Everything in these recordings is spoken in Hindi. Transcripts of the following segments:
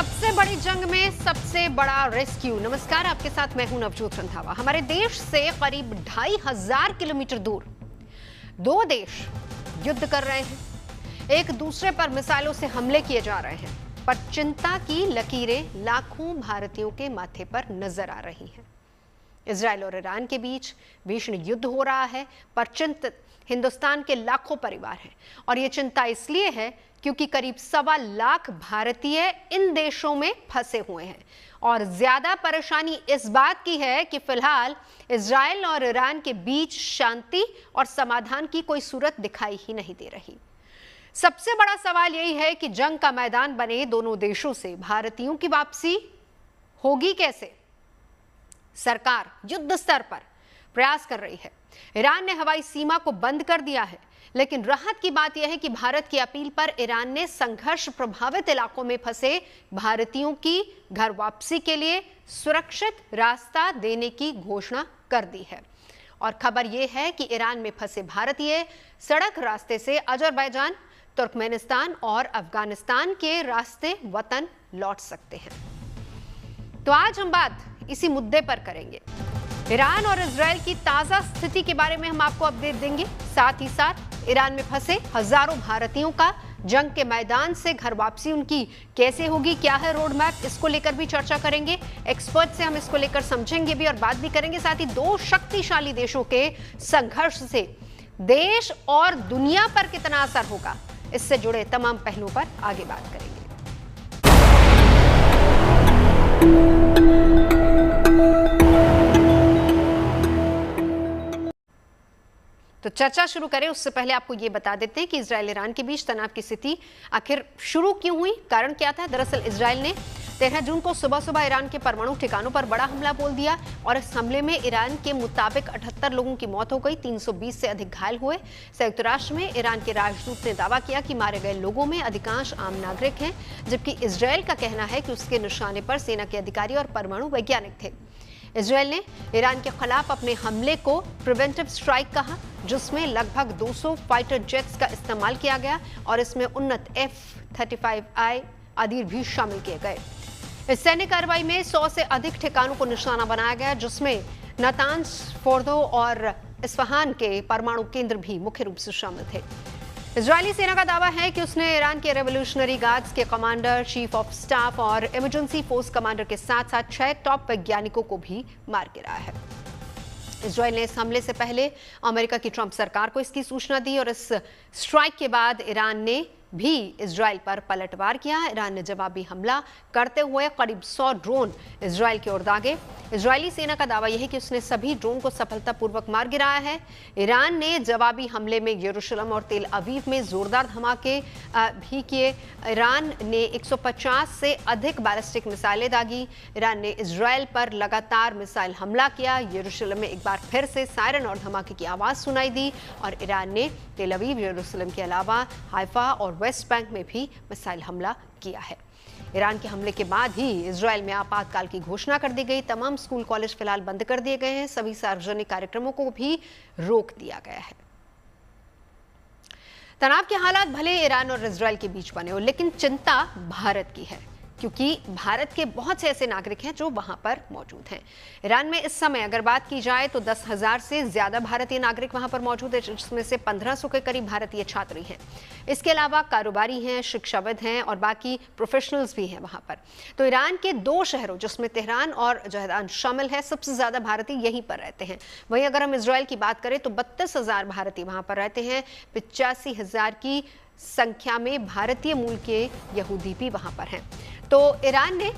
सबसे बड़ी जंग में सबसे बड़ा रेस्क्यू। नमस्कार, आपके साथ मैं हूं नवजोत रंधावा। हमारे देश से करीब 2500 किलोमीटर दूर दो देश युद्ध कर रहे हैं, एक दूसरे पर मिसाइलों से हमले किए जा रहे हैं, पर चिंता की लकीरें लाखों भारतीयों के माथे पर नजर आ रही हैं। इजरायल और ईरान के बीच भीषण युद्ध हो रहा है, पर चिंतित हिंदुस्तान के लाखों परिवार हैं। और ये चिंता इसलिए है क्योंकि करीब 1.25 लाख भारतीय इन देशों में फंसे हुए हैं। और ज्यादा परेशानी इस बात की है कि फिलहाल इजरायल और ईरान के बीच शांति और समाधान की कोई सूरत दिखाई ही नहीं दे रही। सबसे बड़ा सवाल यही है कि जंग का मैदान बने दोनों देशों से भारतीयों की वापसी होगी कैसे। सरकार युद्ध स्तर पर प्रयास कर रही है। ईरान ने हवाई सीमा को बंद कर दिया है, लेकिन राहत की बात यह है कि भारत की अपील पर ईरान ने संघर्ष प्रभावित इलाकों में फंसे भारतीयों की घर वापसी के लिए सुरक्षित रास्ता देने की घोषणा कर दी है। और खबर यह है कि ईरान में फंसे भारतीय सड़क रास्ते से अजरबैजान, तुर्कमेनिस्तान और अफगानिस्तान के रास्ते वतन लौट सकते हैं। तो आज हम बात इसी मुद्दे पर करेंगे। ईरान और इजरायल की ताजा स्थिति के बारे में हम आपको अपडेट देंगे। साथ ही साथ ईरान में फंसे हजारों भारतीयों का जंग के मैदान से घर वापसी उनकी कैसे होगी, क्या है रोड मैप, इसको लेकर भी चर्चा करेंगे। एक्सपर्ट से हम इसको लेकर समझेंगे भी और बात भी करेंगे। साथ ही दो शक्तिशाली देशों के संघर्ष से देश और दुनिया पर कितना असर होगा, इससे जुड़े तमाम पहलुओं पर आगे बात करेंगे। तो चर्चा शुरू करें उससे पहले आपको यह बता देते हैं कि इजरायल ईरान के बीच तनाव की स्थिति आखिर शुरू क्यों हुई, कारण क्या था। दरअसल इजरायल ने 13 जून को सुबह सुबह ईरान के परमाणु ठिकानों पर बड़ा हमला बोल दिया और इस हमले में ईरान के मुताबिक 78 लोगों की मौत हो गई, 320 से अधिक घायल हुए। संयुक्त राष्ट्र में ईरान के राजदूत ने दावा किया कि मारे गए लोगों में अधिकांश आम नागरिक हैं, जबकि इजरायल का कहना है कि उसके निशाने पर सेना के अधिकारी और परमाणु वैज्ञानिक थे। इजरायल ने ईरान के खिलाफ अपने हमले को प्रिवेंटिव स्ट्राइक कहा, जिसमें लगभग 200 फाइटर जेट्स का इस्तेमाल किया गया और इसमें उन्नत F-35I आदि भी शामिल किए गए। इस सैन्य कार्रवाई में 100 से अधिक ठिकानों को निशाना बनाया गया, जिसमें नातांज, फोर्दो और इस्फहान के परमाणु केंद्र भी मुख्य रूप से शामिल थे। इजरायली सेना का दावा है कि उसने ईरान के रेवोल्यूशनरी गार्ड्स के कमांडर, चीफ ऑफ स्टाफ और इमरजेंसी फोर्स कमांडर के साथ साथ 6 टॉप वैज्ञानिकों को भी मार गिराया है। इजरायल ने इस हमले से पहले अमेरिका की ट्रंप सरकार को इसकी सूचना दी और इस स्ट्राइक के बाद ईरान ने भी इजरायल पर पलटवार किया। ईरान ने जवाबी हमला करते हुए करीब 100 ड्रोन इजरायल की ओर दागे। इजरायली सेना का दावा यह है कि उसने सभी ड्रोन को सफलतापूर्वक मार गिराया है। ईरान ने जवाबी हमले में यरूशलेम और तेल अवीव में जोरदार धमाके भी किए। ईरान ने 150 से अधिक बैलिस्टिक मिसाइलें दागी। ईरान ने इजरायल पर लगातार मिसाइल हमला किया। यरूशलेम में एक बार फिर से सायरन और धमाके की आवाज सुनाई दी और ईरान ने तेल अवीव, यरूशलेम के अलावा हाइफा और वेस्ट बैंक में भी मिसाइल हमला किया है। ईरान के हमले के बाद ही इजरायल में आपातकाल की घोषणा कर दी गई। तमाम स्कूल कॉलेज फिलहाल बंद कर दिए गए हैं। सभी सार्वजनिक कार्यक्रमों को भी रोक दिया गया है। तनाव के हालात भले ईरान और इजरायल के बीच बने हो, लेकिन चिंता भारत की है, क्योंकि भारत के बहुत से ऐसे नागरिक हैं जो वहां पर मौजूद हैं। ईरान में इस समय अगर बात की जाए तो 10,000 से ज्यादा भारतीय नागरिक वहां पर मौजूद है, जिसमें से 1500 के करीब भारतीय छात्र हैं। इसके अलावा कारोबारी हैं, शिक्षाविद हैं और बाकी प्रोफेशनल्स भी हैं वहां पर। तो ईरान के 2 शहरों, जिसमें तेहरान और जहदान शामिल है, सबसे ज्यादा भारतीय यहीं पर रहते हैं। वहीं अगर हम इजरायल की बात करें तो 32,000 भारतीय वहां पर रहते हैं। 85,000 की संख्या में भारतीय मूल के यहूदी भी वहां पर हैं। तो ईरान ने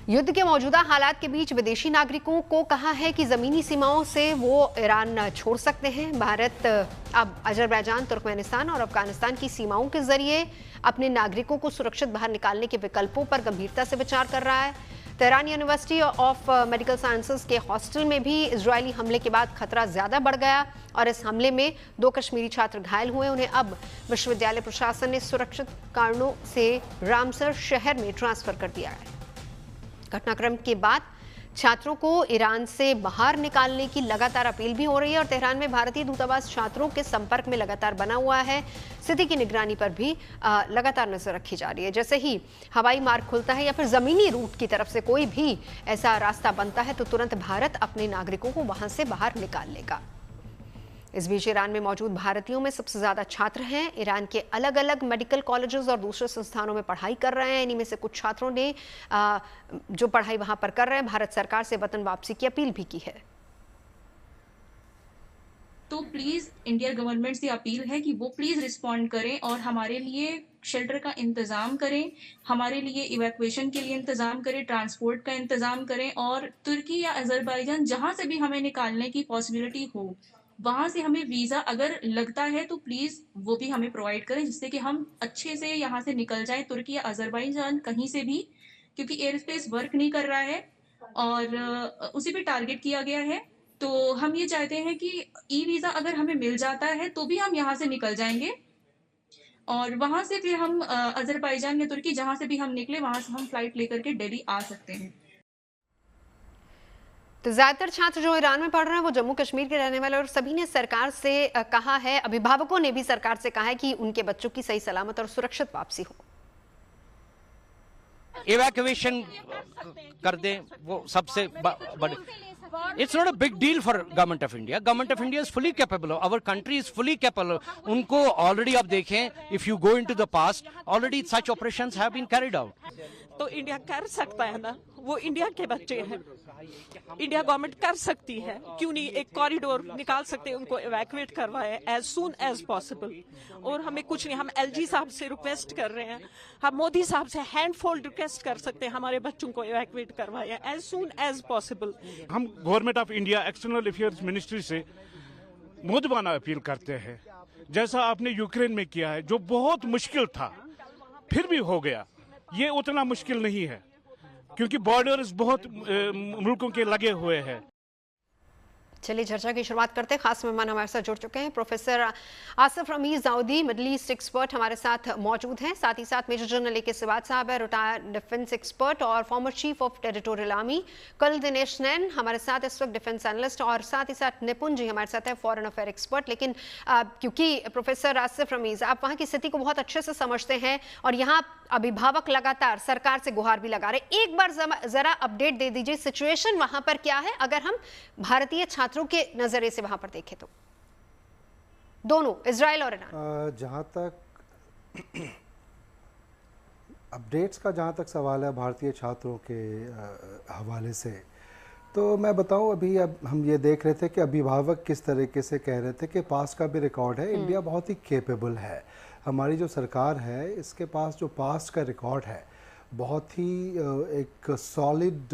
युद्ध के मौजूदा हालात के बीच विदेशी नागरिकों को कहा है कि जमीनी सीमाओं से वो ईरान छोड़ सकते हैं। भारत अब अजरबैजान, तुर्कमेनिस्तान और अफगानिस्तान की सीमाओं के जरिए अपने नागरिकों को सुरक्षित बाहर निकालने के विकल्पों पर गंभीरता से विचार कर रहा है। Tehran university of medical sciences के हॉस्टल में भी इजरायली हमले के बाद खतरा ज्यादा बढ़ गया और इस हमले में 2 कश्मीरी छात्र घायल हुए। उन्हें अब विश्वविद्यालय प्रशासन ने सुरक्षित कारणों से रामसर शहर में ट्रांसफर कर दिया है। घटनाक्रम के बाद छात्रों को ईरान से बाहर निकालने की लगातार अपील भी हो रही है और तेहरान में भारतीय दूतावास छात्रों के संपर्क में लगातार बना हुआ है। स्थिति की निगरानी पर भी लगातार नजर रखी जा रही है। जैसे ही हवाई मार्ग खुलता है या फिर जमीनी रूट की तरफ से कोई भी ऐसा रास्ता बनता है तो तुरंत भारत अपने नागरिकों को वहां से बाहर निकाल लेगा। इस बीच ईरान में मौजूद भारतीयों में सबसे ज्यादा छात्र हैं। ईरान के अलग अलग मेडिकल कॉलेजेस और दूसरे संस्थानों में पढ़ाई कर रहे हैं। इन्हीं में से कुछ छात्रों ने जो पढ़ाई वहां पर कर रहे हैं, भारत सरकार से वतन वापसी की अपील भी की है। तो प्लीज इंडिया गवर्नमेंट से अपील है कि वो प्लीज रिस्पॉन्ड करें और हमारे लिए शेल्टर का इंतजाम करें, हमारे लिए इवैक्यूएशन के लिए इंतजाम करें, ट्रांसपोर्ट का इंतजाम करें और तुर्की या अजरबैजान जहां से भी हमें निकालने की पॉसिबिलिटी हो वहां से हमें वीजा अगर लगता है तो प्लीज वो भी हमें प्रोवाइड करें, जिससे कि हम अच्छे से यहाँ से निकल जाएं, तुर्की या अजरबैजान कहीं से भी, क्योंकि एयर स्पेस वर्क नहीं कर रहा है और उसी पे टारगेट किया गया है। तो हम ये चाहते हैं कि ई वीजा अगर हमें मिल जाता है तो भी हम यहाँ से निकल जाएंगे और वहां से फिर हम अजरबैजान या तुर्की जहां से भी हम निकले वहां से हम फ्लाइट लेकर के दिल्ली आ सकते हैं। तो ज्यादातर छात्र जो ईरान में पढ़ रहे हैं वो जम्मू कश्मीर के रहने वाले और सभी ने सरकार से कहा है, अभिभावकों ने भी सरकार से कहा है कि उनके बच्चों की सही सलामत और सुरक्षित वापसी हो। इवैक्यूएशन कर दें, वो सबसे बड़े। It's not a big deal for government of India. Government of India is fully capable. Our country is fully capable. उनको already आप देखें, if you go into the past, already such operations have been carried out. तो इंडिया कर सकता है ना, वो इंडिया के बच्चे हैं, इंडिया गवर्नमेंट कर सकती है, क्यों नहीं एक कॉरिडोर निकाल सकते, उनको इवैक्यूएट करवाए एज सून एज पॉसिबल। और हमें कुछ नहीं, हम एलजी साहब से रिक्वेस्ट कर रहे हैं, हम मोदी साहब से हैंडफोल्ड रिक्वेस्ट कर सकते हैं, हमारे बच्चों को इवैक्यूएट करवाए एज सून एज पॉसिबल। हम government of India external affairs ministry से मुद्दबाना अपील करते हैं, जैसा आपने यूक्रेन में किया है, जो बहुत मुश्किल था फिर भी हो गया। ये उतना मुश्किल नहीं है क्योंकि बॉर्डर्स बहुत मुल्कों के लगे हुए हैं। चलिए चर्चा की शुरुआत करते हैं। खास मेहमान हमारे साथ जुड़ चुके हैं। Professor Asif Ramiz Daudi, middle east expert हमारे साथ मौजूद हैं। साथ ही साथ मेजर जनरल ए.के. सिवात साहब है, रिटायर्ड डिफेंस एक्सपर्ट और former chief of territorial army. कल दिनेश नैन हमारे साथ इस वक्त डिफेंस एनालिस्ट और साथ ही साथ निपुण जी हमारे साथ है, फॉरेन अफेयर एक्सपर्ट। लेकिन क्योंकि प्रोफेसर आसिफ रमीज आप वहाँ की स्थिति को बहुत अच्छे से समझते हैं और यहाँ अभिभावक लगातार सरकार से गुहार भी लगा रहे, एक बार जरा अपडेट दे दीजिए, सिचुएशन वहां पर क्या है अगर हम भारतीय छात्रों के नजरिए से वहां पर देखें तो, दोनों इजराइल और ईरान। जहां तक अपडेट्स का जहां तक सवाल है भारतीय छात्रों के हवाले से, तो मैं बताऊं, अभी अब हम ये देख रहे थे कि अभिभावक किस तरीके से कह रहे थे कि पास का भी रिकॉर्ड है, इंडिया बहुत ही केपेबल है, हमारी जो सरकार है इसके पास जो पास्ट का रिकॉर्ड है बहुत ही एक सॉलिड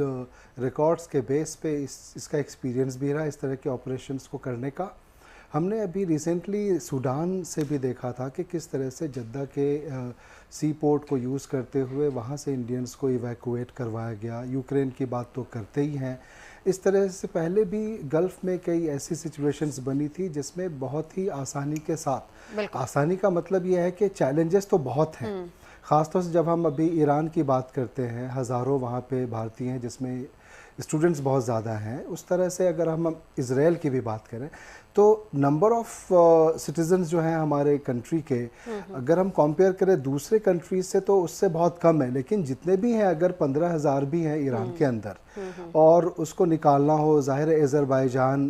रिकॉर्ड्स के बेस पे इसका एक्सपीरियंस भी रहा इस तरह के ऑपरेशंस को करने का। हमने अभी रिसेंटली सूडान से भी देखा था कि किस तरह से जद्दा के सी पोर्ट को यूज़ करते हुए वहाँ से इंडियंस को इवैक्यूएट करवाया गया। यूक्रेन की बात तो करते ही हैं। इस तरह से पहले भी गल्फ़ में कई ऐसी सिचुएशंस बनी थी जिसमें बहुत ही आसानी के साथ, आसानी का मतलब यह है कि चैलेंजेस तो बहुत हैं, ख़ासतौर से जब हम अभी ईरान की बात करते हैं, हज़ारों वहाँ पे भारतीय हैं जिसमें स्टूडेंट्स बहुत ज़्यादा हैं। उस तरह से अगर हम इज़राइल की भी बात करें तो नंबर ऑफ़ सिटीज़न्स जो हैं हमारे कंट्री के, अगर हम कंपेयर करें दूसरे कंट्रीज से तो उससे बहुत कम है, लेकिन जितने भी हैं अगर 15,000 भी हैं ईरान के अंदर और उसको निकालना हो ज़ाहिर है अज़रबैजान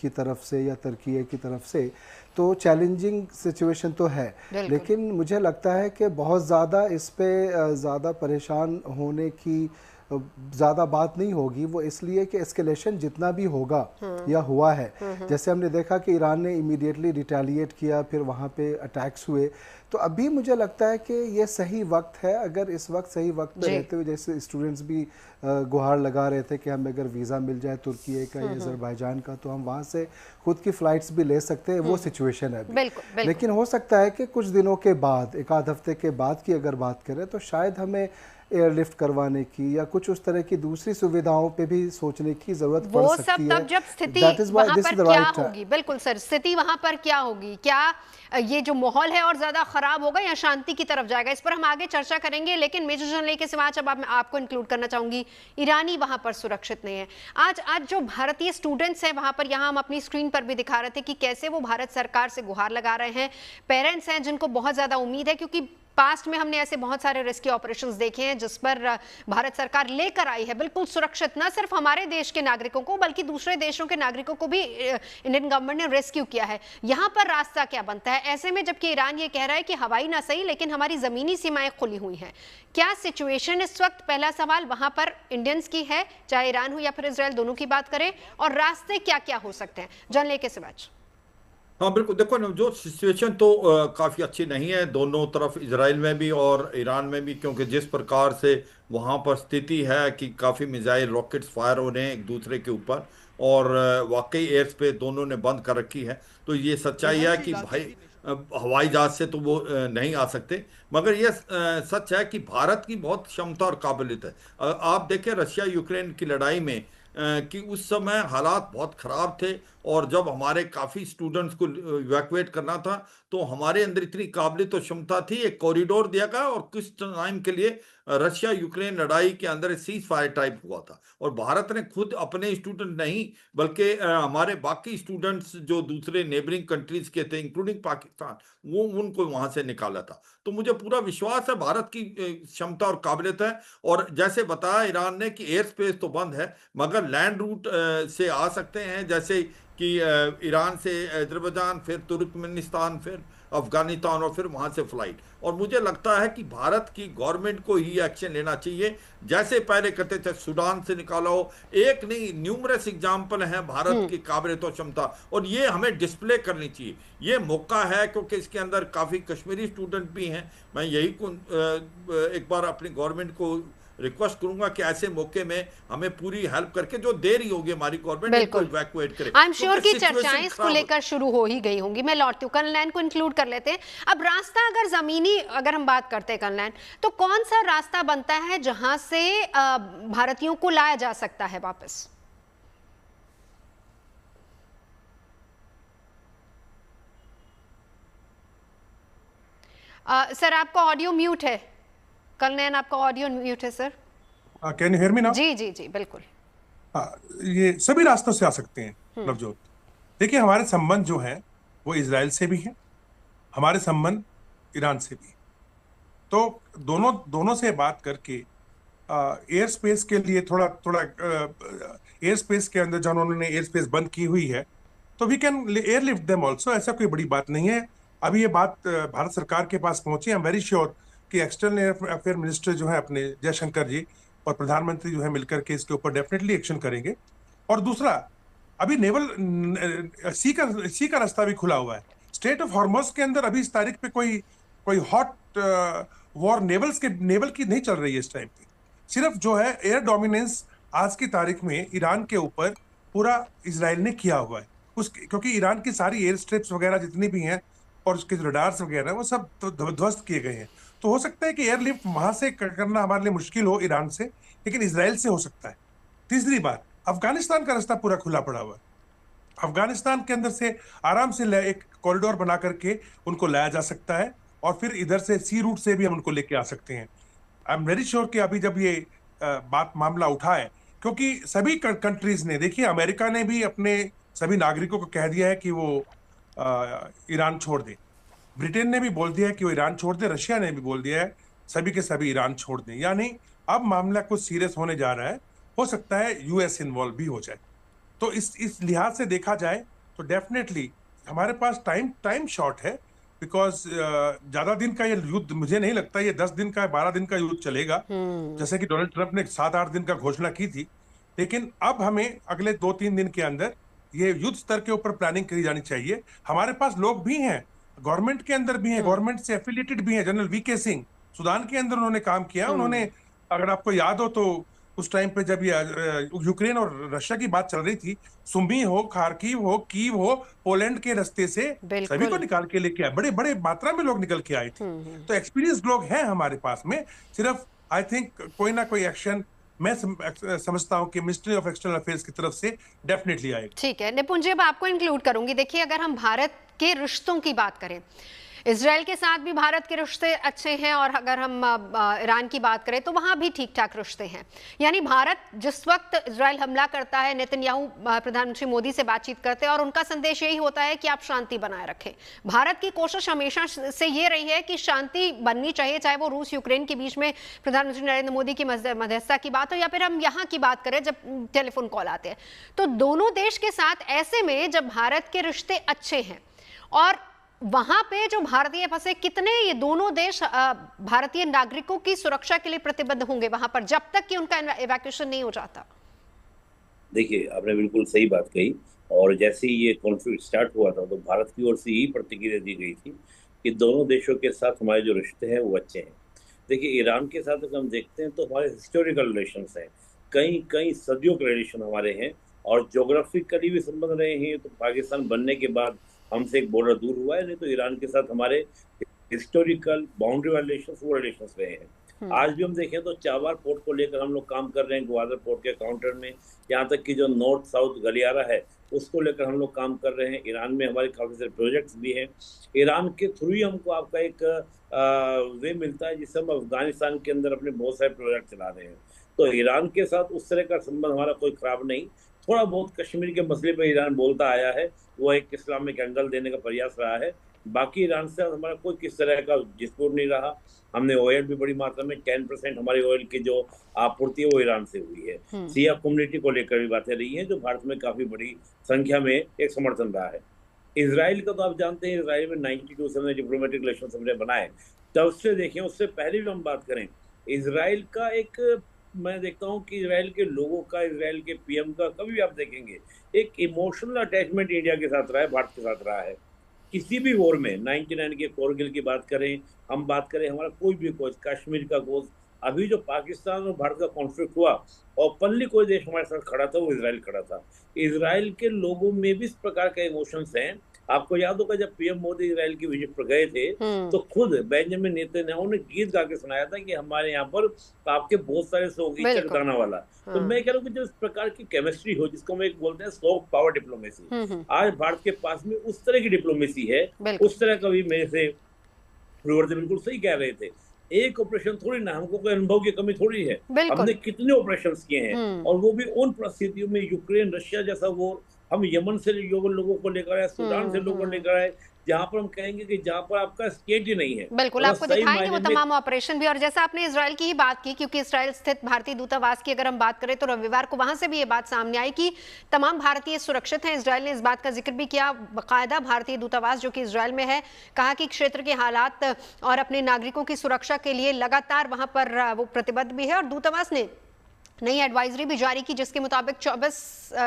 की तरफ से या तुर्की की तरफ से, तो चैलेंजिंग सिचुएशन तो है। लेकिन मुझे लगता है कि बहुत ज़्यादा इस पे ज़्यादा परेशान होने की ज़्यादा बात नहीं होगी, वो इसलिए कि एस्केलेशन जितना भी होगा या हुआ है, जैसे हमने देखा कि ईरान ने इमीडिएटली रिटेलिएट किया, फिर वहाँ पे अटैक्स हुए, तो अभी मुझे लगता है कि ये सही वक्त है। अगर इस वक्त सही वक्त पे रहते हुए, जैसे स्टूडेंट्स भी गुहार लगा रहे थे कि हमें अगर वीज़ा मिल जाए तुर्की का या अज़रबैजान का तो हम वहाँ से खुद की फ़्लाइट्स भी ले सकते हैं, वो सिचुएशन है अभी। लेकिन हो सकता है कि कुछ दिनों के बाद, एक आध हफ्ते के बाद की अगर बात करें तो शायद हमें एयरलिफ्ट करवाने की या कुछ उस तरह की दूसरी सुविधाओं पे भी सोचने की जरूरत पड़ सकती है। तब जब स्थिति वहां पर क्या होगी, बिल्कुल सर, स्थिति वहां पर क्या होगी, क्या ये जो माहौल है और ज्यादा खराब होगा या शांति की तरफ जाएगा, इस पर हम आगे चर्चा करेंगे। लेकिन मेजर जनरल के समाज अब आपको इंक्लूड करना चाहूंगी, ईरानी वहां पर सुरक्षित नहीं है। आज जो भारतीय स्टूडेंट्स हैं वहां पर, यहां हम अपनी स्क्रीन पर भी दिखा रहे थे कि कैसे वो भारत सरकार से गुहार लगा रहे हैं। पेरेंट्स हैं जिनको बहुत ज्यादा उम्मीद है, क्योंकि पास्ट में हमने ऐसे बहुत सारे रेस्क्यू ऑपरेशंस देखे हैं जिस पर भारत सरकार लेकर आई है बिल्कुल सुरक्षित, न सिर्फ हमारे देश के नागरिकों को बल्कि दूसरे देशों के नागरिकों को भी इंडियन गवर्नमेंट ने रेस्क्यू किया है। यहां पर रास्ता क्या बनता है ऐसे में, जबकि ईरान ये कह रहा है कि हवाई ना सही लेकिन हमारी जमीनी सीमाएं खुली हुई हैं? क्या सिचुएशन इस वक्त, पहला सवाल वहां पर इंडियंस की है, चाहे ईरान हो या फिर इजराइल, दोनों की बात करें, और रास्ते क्या क्या हो सकते हैं? जनरल के सिवाच। हाँ बिल्कुल, देखो ना, जो सिचुएशन तो काफ़ी अच्छी नहीं है दोनों तरफ, इजराइल में भी और ईरान में भी, क्योंकि जिस प्रकार से वहाँ पर स्थिति है कि काफ़ी मिसाइल रॉकेट्स फायर हो रहे हैं एक दूसरे के ऊपर, और वाकई एयर स्पेस दोनों ने बंद कर रखी है। तो ये सच्चाई है कि भाई हवाई जहाज से तो वो नहीं आ सकते, मगर ये सच है कि भारत की बहुत क्षमता और काबिलियत है। आप देखें रशिया यूक्रेन की लड़ाई में कि उस समय हालात बहुत ख़राब थे, और जब हमारे काफ़ी स्टूडेंट्स को इवैक्यूएट करना था तो हमारे अंदर इतनी काबिलियत और क्षमता थी, एक कॉरिडोर दिया गया और कुछ टाइम के लिए रशिया यूक्रेन लड़ाई के अंदर सीज फायर टाइप हुआ था, और भारत ने खुद अपने स्टूडेंट नहीं बल्कि हमारे बाकी स्टूडेंट्स जो दूसरे नेबरिंग कंट्रीज के थे इंक्लूडिंग पाकिस्तान, वो उनको वहां से निकाला था। तो मुझे पूरा विश्वास है भारत की क्षमता और काबिलियत है। और जैसे बताया ईरान ने कि एयर स्पेस तो बंद है मगर लैंड रूट से आ सकते हैं, जैसे कि ईरान से अजरबैजान, फिर तुर्कमेनिस्तान, फिर अफगानिस्तान और फिर वहाँ से फ्लाइट। और मुझे लगता है कि भारत की गवर्नमेंट को ही एक्शन लेना चाहिए, जैसे पहले करते थे, सूडान से निकाला हो, एक नहीं न्यूमरस एग्जाम्पल हैं भारत की काबिलियत और क्षमता, और ये हमें डिस्प्ले करनी चाहिए। ये मौका है क्योंकि इसके अंदर काफ़ी कश्मीरी स्टूडेंट भी हैं। मैं यही एक बार अपनी गवर्नमेंट को रिक्वेस्ट करूंगा कि ऐसे मौके में हमें पूरी हेल्प करके, जो देरी होगी हमारी गवर्नमेंट को इवैक्यूएट करे। आई एम श्योर की चर्चाएं इसको लेकर शुरू हो ही गई होंगी। मैं लौटती हूँ, कर्नल को इंक्लूड कर लेते हैं। अब रास्ता अगर जमीनी, अगर हम बात करते हैं कर्नल, तो कौन सा रास्ता बनता है जहां से भारतीयों को लाया जा सकता है वापस? सर आपका ऑडियो म्यूट है। कर्नल आपका ऑडियो म्यूट है sir. Can you hear me now? जी जी जी बिल्कुल। ये सभी रास्तों से आ सकते हैं नवजोत। देखिए, हमारे संबंध जो है वो इजराइल से भी है, हमारे संबंध ईरान से भी। तो दोनों से बात करके एयर स्पेस के लिए थोड़ा एयर स्पेस के अंदर जब उन्होंने एयर स्पेस बंद की हुई है तो we can airlift them also. ऐसा कोई बड़ी बात नहीं है। अभी ये बात भारत सरकार के पास पहुंची। आई एम वेरी श्योर कि एक्सटर्नल अफेयर मिनिस्टर जो है अपने जयशंकर जी और प्रधानमंत्री जो है मिलकर के इसके ऊपर डेफिनेटली एक्शन करेंगे। और दूसरा, अभी नेवल सी का रास्ता भी खुला हुआ है। स्टेट ऑफ हॉर्मोज के अंदर अभी इस तारीख पे कोई हॉट वॉर नेवल की नहीं चल रही है इस टाइम पे। सिर्फ जो है एयर डोमिनेंस आज की तारीख में ईरान के ऊपर पूरा इजराइल ने किया हुआ है। क्योंकि ईरान की सारी एयर स्ट्रिप्स वगैरह जितनी भी हैं और उसके रडार्स वगैरह वो सब ध्वस्त किए गए हैं। तो हो सकता है कि एयरलिफ्ट वहां से करना हमारे लिए मुश्किल हो ईरान से, लेकिन इजराइल से हो सकता है। तीसरी बात, अफगानिस्तान का रास्ता पूरा खुला पड़ा हुआ है। अफगानिस्तान के अंदर से आराम से एक कॉरिडोर बना करके उनको लाया जा सकता है, और फिर इधर से सी रूट से भी हम उनको लेके आ सकते हैं। आई एम वेरी श्योर कि अभी जब ये मामला उठा है, क्योंकि सभी कंट्रीज ने, देखिए अमेरिका ने भी अपने सभी नागरिकों को कह दिया है कि वो ईरान छोड़ दे, ब्रिटेन ने भी बोल दिया है कि वो ईरान छोड़ दे, रशिया ने भी बोल दिया है सभी के सभी ईरान छोड़ दें। यानी अब मामला कुछ सीरियस होने जा रहा है। हो सकता है यूएस इन्वॉल्व भी हो जाए। तो इस लिहाज से देखा जाए तो डेफिनेटली हमारे पास टाइम शॉर्ट है, बिकॉज ज्यादा दिन का ये युद्ध मुझे नहीं लगता ये 10 दिन का 12 दिन का युद्ध चलेगा, जैसे कि डोनाल्ड ट्रंप ने 7-8 दिन का घोषणा की थी। लेकिन अब हमें अगले 2-3 दिन के अंदर ये युद्ध स्तर के ऊपर प्लानिंग करी जानी चाहिए। हमारे पास लोग भी हैं, गवर्नमेंट के अंदर भी हैं, गवर्नमेंट से एफिलिएटेड भी हैं। जनरल वीके सिंह सूडान के अंदर उन्होंने काम किया। उन्होंने, अगर आपको याद हो तो उस टाइम पे जब ये यूक्रेन और रशिया की बात चल रही थी, सुमी हो, खार्किव हो, कीव हो, पोलैंड के रास्ते से सभी को निकाल के लेके आए। बड़े बड़े मात्रा में लोग निकल के आए थे। तो एक्सपीरियंस लोग हैं हमारे पास में। सिर्फ आई थिंक कोई ना कोई एक्शन मैं समझता हूं कि मिनिस्ट्री ऑफ एक्सटर्नल अफेयर्स की तरफ से डेफिनेटली आएगा। ठीक है, निपुण जी अब आपको इंक्लूड करूंगी। देखिए, अगर हम भारत के रिश्तों की बात करें, इजराइल के साथ भी भारत के रिश्ते अच्छे हैं और अगर हम ईरान की बात करें तो वहां भी ठीक ठाक रिश्ते हैं। यानी भारत जिस वक्त इजराइल हमला करता है, नेतन्याहू प्रधानमंत्री मोदी से बातचीत करते हैं और उनका संदेश यही होता है कि आप शांति बनाए रखें। भारत की कोशिश हमेशा से ये रही है कि शांति बननी चाहिए, चाहे वो रूस यूक्रेन के बीच में प्रधानमंत्री नरेंद्र मोदी की मध्यस्थता की बात हो या फिर हम यहाँ की बात करें जब टेलीफोन कॉल आते हैं। तो दोनों देश के साथ ऐसे में जब भारत के रिश्ते अच्छे हैं और वहां पे जो भारतीय फंसे, कितने ये दोनों देश भारतीय नागरिकों की सुरक्षा के लिए प्रतिबद्ध होंगे वहां पर जब तक कि उनका इवैक्यूएशन नहीं हो जाता? देखिए, आपने बिल्कुल सही बात कही और जैसे ही ये कॉन्फ्लिक्ट स्टार्ट हुआ था तो भारत की ओर से यही प्रतिक्रिया दी गई थी कि दोनों देशों के साथ हमारे जो रिश्ते हैं वो अच्छे हैं। देखिए, ईरान के साथ अगर हम देखते हैं तो हमारे हिस्टोरिकल रिलेशंस हैं, कई सदियों के रिलेशन हमारे हैं और ज्योग्राफिकली भी संबंध रहे हैं। तो पाकिस्तान बनने के बाद हमसे एक बॉर्डर दूर हुआ है, नहीं तो ईरान के साथ हमारे हिस्टोरिकल बाउंड्री वाले रिलेशंस रहे हैं। आज भी हम देखें तो चाबार पोर्ट को लेकर हम लोग काम कर रहे हैं, ग्वादर पोर्ट के काउंटर में, यहाँ तक कि जो नॉर्थ साउथ गलियारा है उसको लेकर हम लोग काम कर रहे हैं। ईरान में हमारे काफ़ी सारे प्रोजेक्ट्स भी हैं। ईरान के थ्रू ही हमको आपका एक वे मिलता है जिससे हम अफगानिस्तान के अंदर अपने बहुत सारे प्रोजेक्ट चला रहे हैं। तो ईरान के साथ उस तरह का संबंध हमारा कोई खराब नहीं। थोड़ा बहुत कश्मीर के मसले पर ईरान बोलता आया है, वो एक इस्लामिक एंगल देने का प्रयास रहा है। बाकी ईरान से हमारा कोई किस तरह का डिस्प्यूट नहीं रहा। हमने ऑयल भी बड़ी मात्रा में 10% हमारी ऑयल की जो आपूर्ति है वो ईरान से हुई है। सिया कम्युनिटी को लेकर भी बातें रही हैं जो भारत में काफी बड़ी संख्या में एक समर्थन रहा है। इजराइल का तो आप जानते हैं, इजराइल में 92 से हमने डिप्लोमेटिक रिलेशन हमने बनाए, तब से देखें उससे पहले भी हम बात करें, इजराइल का एक मैं देखता हूं कि इजराइल के लोगों का, इजराइल के पीएम का कभी भी आप देखेंगे एक इमोशनल अटैचमेंट इंडिया के साथ रहा है, भारत के साथ रहा है। किसी भी वॉर में 99 के कोरगिल की बात करें, हम बात करें हमारा कोई भी कोच, कश्मीर का कोच, अभी जो पाकिस्तान और भारत का कॉन्फ्लिक्ट हुआ ओपनली कोई देश हमारे साथ खड़ा था वो इजराइल खड़ा था। इजराइल के लोगों में भी इस प्रकार के इमोशंस हैं। आपको याद होगा जब पीएम मोदी इजराइल की विजिट पर गए थे तो खुद बेंजामिन नेतन्याहू ने गीत गा के सुनाया था कि हमारे यहाँ पर आपके बहुत सारे लोग इज्जत गाना वाला। तो मैं कह रहा हूँ कि जो इस प्रकार की केमिस्ट्री हो, जिसको हम एक बोलते हैं सॉफ्ट पावर डिप्लोमेसी, आज भारत के पास में उस तरह की डिप्लोमेसी है। उस तरह का भी मेरे से बिल्कुल सही कह रहे थे, एक ऑपरेशन थोड़ी ना, हमको कोई अनुभव की कमी थोड़ी है, हमने कितने ऑपरेशंस किए हैं और वो भी उन परिस्थितियों में, यूक्रेन रशिया जैसा वो, हम यमन से लोगों को लेकर आए, सूडान से लोगों को लेकर आए, जहां पर हम कहेंगे कि जहां पर आपका स्टेट ही नहीं है। बिल्कुल, आपको दिखाएंगे वो तमाम ऑपरेशन भी। और जैसा आपने इजराइल की ही बात की, क्योंकि इजराइल स्थित भारतीय दूतावास की अगर हम बात करें तो रविवार को वहां से भी ये बात सामने आई कि तमाम भारतीय सुरक्षित हैं। इजराइल ने इस बात का जिक्र भी किया, बाकायदा भारतीय दूतावास जो कि इजराइल में है, कहा कि क्षेत्र के हालात और अपने नागरिकों की सुरक्षा के लिए लगातार वहां पर वो प्रतिबद्ध भी है। और दूतावास ने नई एडवाइजरी भी जारी की जिसके मुताबिक 24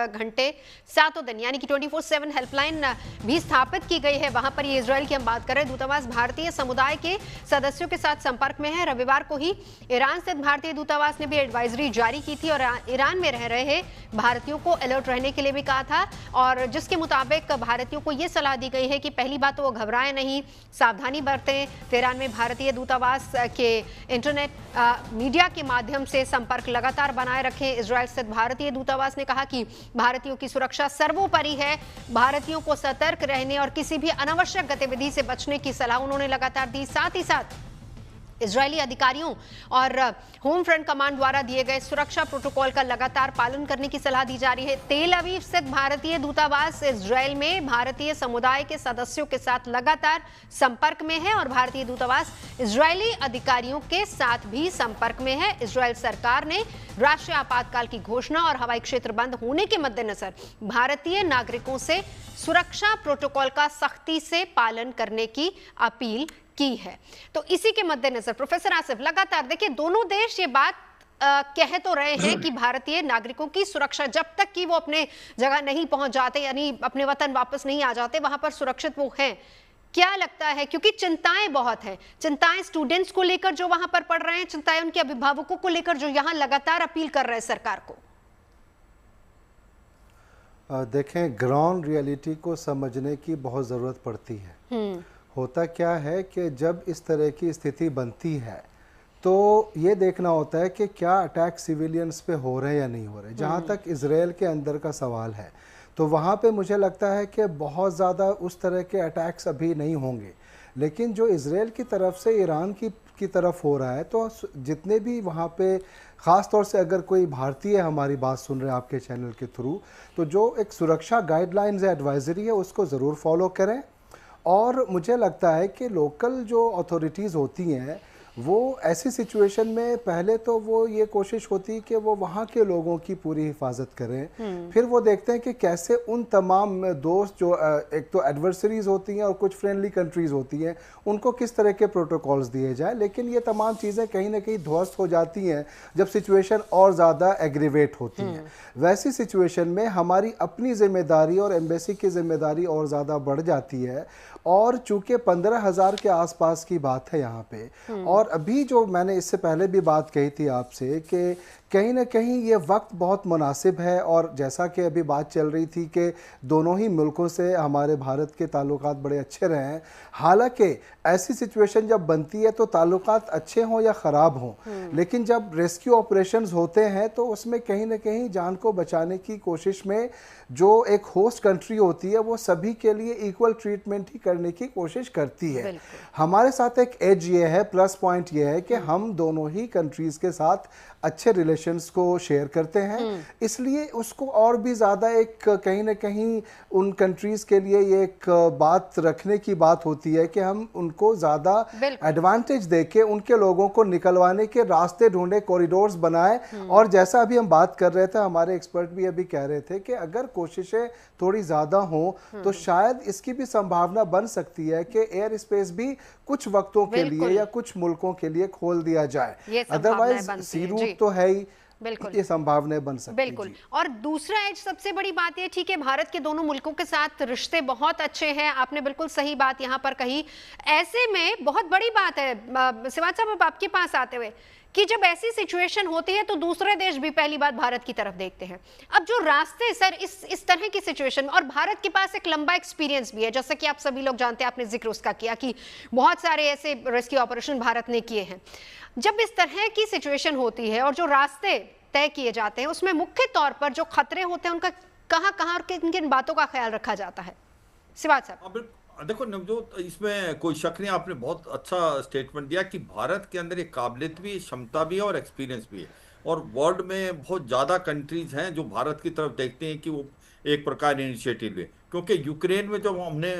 घंटे 7 दिन यानी कि 24/7 हेल्पलाइन भी स्थापित की गई है। वहां पर ये इजराइल की हम बात करें, दूतावास भारतीय समुदाय के सदस्यों के साथ संपर्क में है। रविवार को ही ईरान स्थित भारतीय दूतावास ने भी एडवाइजरी जारी की थी और ईरान में रह रहे भारतीयों को अलर्ट रहने के लिए भी कहा था और जिसके मुताबिक भारतीयों को ये सलाह दी गई है कि पहली बात तो वो घबराएं नहीं, सावधानी बरतें। तेहरान में भारतीय दूतावास के इंटरनेट मीडिया के माध्यम से संपर्क लगातार बनाए रखें। इजराइल स्थित भारतीय दूतावास ने कहा कि भारतीयों की सुरक्षा सर्वोपरि है, भारतीयों को सतर्क रहने और किसी भी अनावश्यक गतिविधि से बचने की सलाह उन्होंने लगातार दी। साथ ही साथ इजरायली अधिकारियों और होम फ्रंट कमांड द्वारा दिए गए सुरक्षा प्रोटोकॉल का लगातार पालन करने की सलाह दी जा रही है। तेल अवीव स्थित भारतीय दूतावास इजरायल में भारतीय समुदाय के सदस्यों के साथ लगातार संपर्क में है और भारतीय दूतावास इजरायली अधिकारियों के साथ भी संपर्क में है। इजरायल सरकार ने राष्ट्रीय आपातकाल की घोषणा और हवाई क्षेत्र बंद होने के मद्देनजर भारतीय नागरिकों से सुरक्षा प्रोटोकॉल का सख्ती से पालन करने की अपील की है। तो इसी के मद्देनजर प्रोफेसर आसिफ, लगातार देखिए दोनों देश ये बात कह तो रहे हैं कि भारतीय नागरिकों की सुरक्षा जब तक कि वो अपने जगह नहीं पहुंच जाते, यानी अपने वतन वापस नहीं आ जाते, वहां पर सुरक्षित वो हैं। क्या लगता है, क्योंकि चिंताएं बहुत हैं, चिंताएं स्टूडेंट्स को लेकर जो वहां पर पढ़ रहे हैं, चिंताएं उनके अभिभावकों को लेकर जो यहां लगातार अपील कर रहे हैं सरकार को। देखें, ग्राउंड रियलिटी को समझने की बहुत ज़रूरत पड़ती है। होता क्या है कि जब इस तरह की स्थिति बनती है तो ये देखना होता है कि क्या अटैक सिविलियंस पे हो रहे हैं या नहीं हो रहे। जहाँ तक इजराइल के अंदर का सवाल है तो वहाँ पे मुझे लगता है कि बहुत ज़्यादा उस तरह के अटैक्स अभी नहीं होंगे, लेकिन जो इजराइल की तरफ से ईरान की तरफ हो रहा है, तो जितने भी वहाँ पे ख़ास तौर से अगर कोई भारतीय हमारी बात सुन रहे हैं आपके चैनल के थ्रू, तो जो एक सुरक्षा गाइडलाइंस है, एडवाइजरी है, उसको ज़रूर फॉलो करें। और मुझे लगता है कि लोकल जो अथॉरिटीज़ होती हैं वो ऐसी सिचुएशन में पहले तो वो ये कोशिश होती है कि वो वहाँ के लोगों की पूरी हिफाजत करें, फिर वो देखते हैं कि कैसे उन तमाम दोस्त जो एक तो एडवर्सरीज होती हैं और कुछ फ्रेंडली कंट्रीज़ होती हैं, उनको किस तरह के प्रोटोकॉल्स दिए जाए। लेकिन ये तमाम चीज़ें कहीं ना कहीं ध्वस्त हो जाती हैं जब सिचुएशन और ज़्यादा एग्रीवेट होती हैं। वैसी सिचुएशन में हमारी अपनी जिम्मेदारी और एम्बेसी की जिम्मेदारी और ज़्यादा बढ़ जाती है। और चूंकि 15,000 के आसपास की बात है यहाँ पे, और अभी जो मैंने इससे पहले भी बात कही थी आपसे कि कहीं ना कहीं ये वक्त बहुत मुनासिब है, और जैसा कि अभी बात चल रही थी कि दोनों ही मुल्कों से हमारे भारत के ताल्लुकात बड़े अच्छे रहे हैं। हालांकि ऐसी सिचुएशन जब बनती है तो ताल्लुकात अच्छे हों या ख़राब हों, लेकिन जब रेस्क्यू ऑपरेशंस होते हैं तो उसमें कहीं ना कहीं जान को बचाने की कोशिश में जो एक होस्ट कंट्री होती है वो सभी के लिए इक्वल ट्रीटमेंट ही करने की कोशिश करती है। हमारे साथ एक एज ये है, प्लस पॉइंट ये है कि हम दोनों ही कंट्रीज़ के साथ अच्छे रिलेशंस को शेयर करते हैं, इसलिए उसको और भी ज़्यादा एक कहीं ना कहीं उन कंट्रीज़ के लिए ये एक बात रखने की बात होती है कि हम उनको ज़्यादा एडवांटेज देके उनके लोगों को निकलवाने के रास्ते ढूंढे, कॉरिडोर्स बनाए। और जैसा अभी हम बात कर रहे थे, हमारे एक्सपर्ट भी अभी कह रहे थे कि अगर कोशिशें थोड़ी ज़्यादा हों तो शायद इसकी भी संभावना बन सकती है कि एयर स्पेस भी कुछ वक्तों के लिए या कुछ मुल्कों के लिए खोल दिया जाए। अदरवाइज सी रूट तो है ही, बिल्कुल ये संभावनाएं बन सकती है। बिल्कुल। और दूसरा एज सबसे बड़ी बात ये, ठीक है, भारत के दोनों मुल्कों के साथ रिश्ते बहुत अच्छे हैं, आपने बिल्कुल सही बात यहाँ पर कही। ऐसे में बहुत बड़ी बात है सिवाज साहब, अब आपके पास आते हुए, कि जब ऐसी सिचुएशन होती है तो दूसरे देश भी पहली बात भारत की तरफ देखते हैं। अब जो रास्ते सर इस तरह की सिचुएशन में, और भारत के पास एक लंबा एक्सपीरियंस भी है, जैसा कि आप सभी लोग जानते हैं, आपने जिक्र उसका किया कि बहुत सारे ऐसे रेस्क्यू ऑपरेशन भारत ने किए हैं। जब इस तरह की सिचुएशन होती है और जो रास्ते तय किए जाते हैं उसमें मुख्य तौर पर जो खतरे होते हैं उनका कहाँ और किन किन बातों का ख्याल रखा जाता है? सिवाज साहब। देखो नवजोत, इसमें कोई शक नहीं, आपने बहुत अच्छा स्टेटमेंट दिया कि भारत के अंदर एक काबिलियत भी, क्षमता भी है और एक्सपीरियंस भी है। और वर्ल्ड में बहुत ज़्यादा कंट्रीज हैं जो भारत की तरफ देखते हैं कि वो एक प्रकार इनिशिएटिव ले, क्योंकि यूक्रेन में जब हमने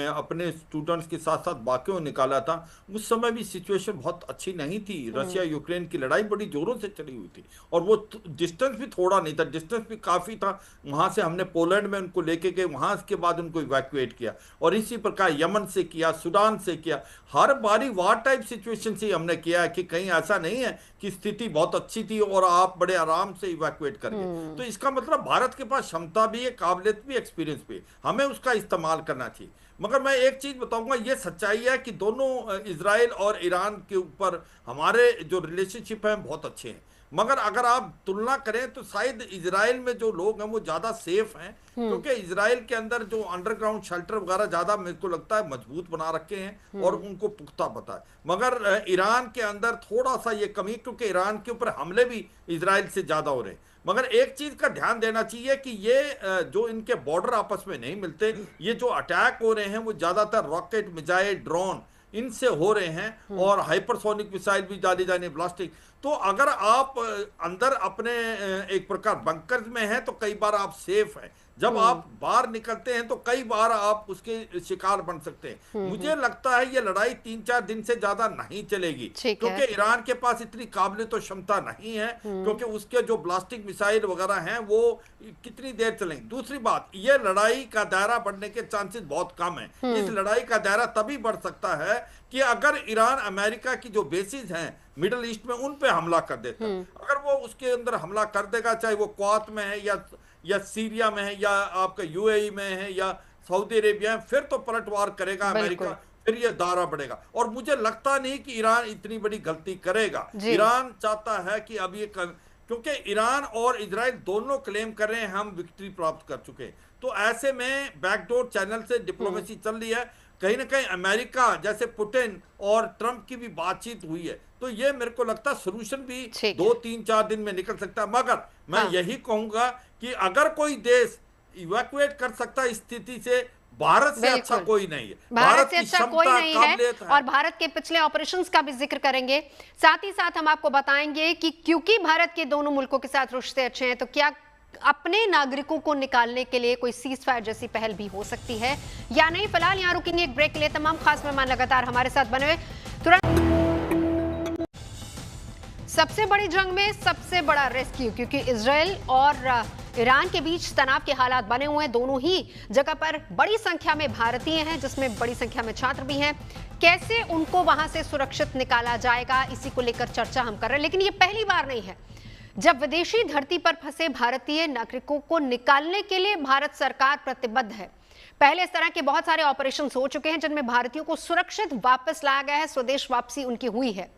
अपने स्टूडेंट्स के साथ साथ बाकियों निकाला था, उस समय भी सिचुएशन बहुत अच्छी नहीं थी। रशिया यूक्रेन की लड़ाई बड़ी जोरों से चली हुई थी और वो डिस्टेंस भी थोड़ा नहीं था, डिस्टेंस भी काफ़ी था। वहाँ से हमने पोलैंड में उनको लेके गए, वहाँ के बाद उनको इवैक्यूएट किया, और इसी प्रकार यमन से किया, सूडान से किया। हर बारी वार टाइप सिचुएशन से हमने किया है कि कहीं ऐसा नहीं है कि स्थिति बहुत अच्छी थी और आप बड़े आराम से इवैक्यूएट कर गए। तो इसका मतलब भारत के पास क्षमता भी है, काबिलियत भी, एक्सपीरियंस भी, हमें उसका इस्तेमाल करना चाहिए। मगर मैं एक चीज बताऊंगा, ये सच्चाई है कि दोनों इजराइल और ईरान के ऊपर हमारे जो रिलेशनशिप हैं बहुत अच्छे हैं। मगर अगर आप तुलना करें तो शायद इजराइल में जो लोग हैं वो ज्यादा सेफ हैं, क्योंकि इजराइल के अंदर जो अंडरग्राउंड शेल्टर वगैरह ज्यादा मेरे को लगता है मजबूत बना रखे हैं और उनको पुख्ता पता है। मगर ईरान के अंदर थोड़ा सा ये कमी, क्योंकि ईरान के ऊपर हमले भी इजराइल से ज्यादा हो रहे हैं। मगर एक चीज का ध्यान देना चाहिए कि ये जो इनके बॉर्डर आपस में नहीं मिलते, ये जो अटैक हो रहे हैं वो ज्यादातर रॉकेट, मिसाइल, ड्रोन इनसे हो रहे हैं, और हाइपरसोनिक मिसाइल भी डाली जाने, ब्लास्टिंग। तो अगर आप अंदर अपने एक प्रकार बंकर्स में हैं तो कई बार आप सेफ हैं, जब आप बाहर निकलते हैं तो कई बार आप उसके शिकार बन सकते हैं। मुझे लगता है ये लड़ाई 3-4 दिन से ज्यादा नहीं चलेगी, क्योंकि ईरान के पास इतनी काबिलियत और क्षमता नहीं है, क्योंकि उसके जो ब्लास्टिक मिसाइल वगैरह हैं वो कितनी देर चलेंगे। दूसरी बात, ये लड़ाई का दायरा बढ़ने के चांसेस बहुत कम है। इस लड़ाई का दायरा तभी बढ़ सकता है कि अगर ईरान अमेरिका की जो बेसिस हैं मिडिल ईस्ट में उन पे हमला कर देता। अगर वो उसके अंदर हमला कर देगा, चाहे वो क्वात में है या सीरिया में है या आपका यूएई में है या सऊदी अरेबिया है, फिर तो पलटवार करेगा अमेरिका, फिर ये दायरा बढ़ेगा। और मुझे लगता नहीं कि ईरान इतनी बड़ी गलती करेगा। ईरान चाहता है कि अब ये क्योंकि ईरान और इजराइल दोनों क्लेम कर रहे हैं हम विक्ट्री प्राप्त कर चुके हैं, तो ऐसे में बैकडोर चैनल से डिप्लोमेसी चल रही है। कहीं ना कहीं अमेरिका जैसे पुतिन और ट्रंप की भी बातचीत हुई है, तो ये मेरे को लगता है सोल्यूशन भी 2-3-4 दिन में निकल सकता है। मगर मैं यही कहूंगा कि अगर कोई देश इवैक्यूएट कर सकता है इस स्थिति से भारत से अच्छा कोई नहीं है, भारत से अच्छा कोई नहीं है। काबिलियत है। और भारत के पिछले ऑपरेशंस का भी जिक्र करेंगे, साथ ही साथ हम आपको बताएंगे कि क्योंकि भारत के दोनों मुल्कों के साथ रिश्ते अच्छे हैं, तो क्या अपने नागरिकों को निकालने के लिए कोई सीज फायर जैसी पहल भी हो सकती है या नहीं। फिलहाल यहां रुकेंगे एक ब्रेक के लिए। तमाम खास मेहमान लगातार हमारे साथ बने हुए। तुरंत सबसे बड़ी जंग में सबसे बड़ा रेस्क्यू, क्योंकि इजराइल और ईरान के बीच तनाव के हालात बने हुए हैं। दोनों ही जगह पर बड़ी संख्या में भारतीय हैं, जिसमें बड़ी संख्या में छात्र भी हैं। कैसे उनको वहां से सुरक्षित निकाला जाएगा, इसी को लेकर चर्चा हम कर रहे हैं। लेकिन ये पहली बार नहीं है जब विदेशी धरती पर फंसे भारतीय नागरिकों को निकालने के लिए भारत सरकार प्रतिबद्ध है। पहले इस तरह के बहुत सारे ऑपरेशन हो चुके हैं जिनमें भारतीयों को सुरक्षित वापस लाया गया है, स्वदेश वापसी उनकी हुई है।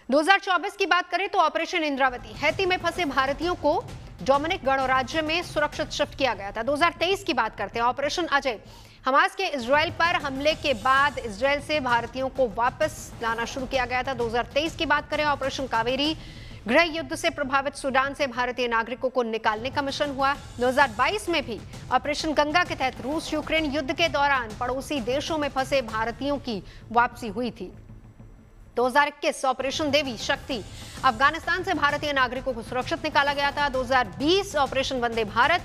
2024 की बात करें तो ऑपरेशन इंद्रावती, हैती में फंसे भारतीयों को डोमिनिक गणराज्य में सुरक्षित शिफ्ट किया गया था। 2023 की बात करते हैं, ऑपरेशन अजय, हमास के इजराइल पर हमले के बाद इजराइल से भारतीयों को वापस लाना शुरू किया गया था। 2023 की बात करें, ऑपरेशन कावेरी, गृह युद्ध से प्रभावित सूडान से भारतीय नागरिकों को निकालने का मिशन हुआ। 2022 में भी ऑपरेशन गंगा के तहत रूस यूक्रेन युद्ध के दौरान पड़ोसी देशों में फंसे भारतीयों की वापसी हुई थी। 2021 ऑपरेशन देवी शक्ति, अफगानिस्तान से भारतीय नागरिकों को सुरक्षित निकाला गया था। 2020 ऑपरेशन वंदे भारत,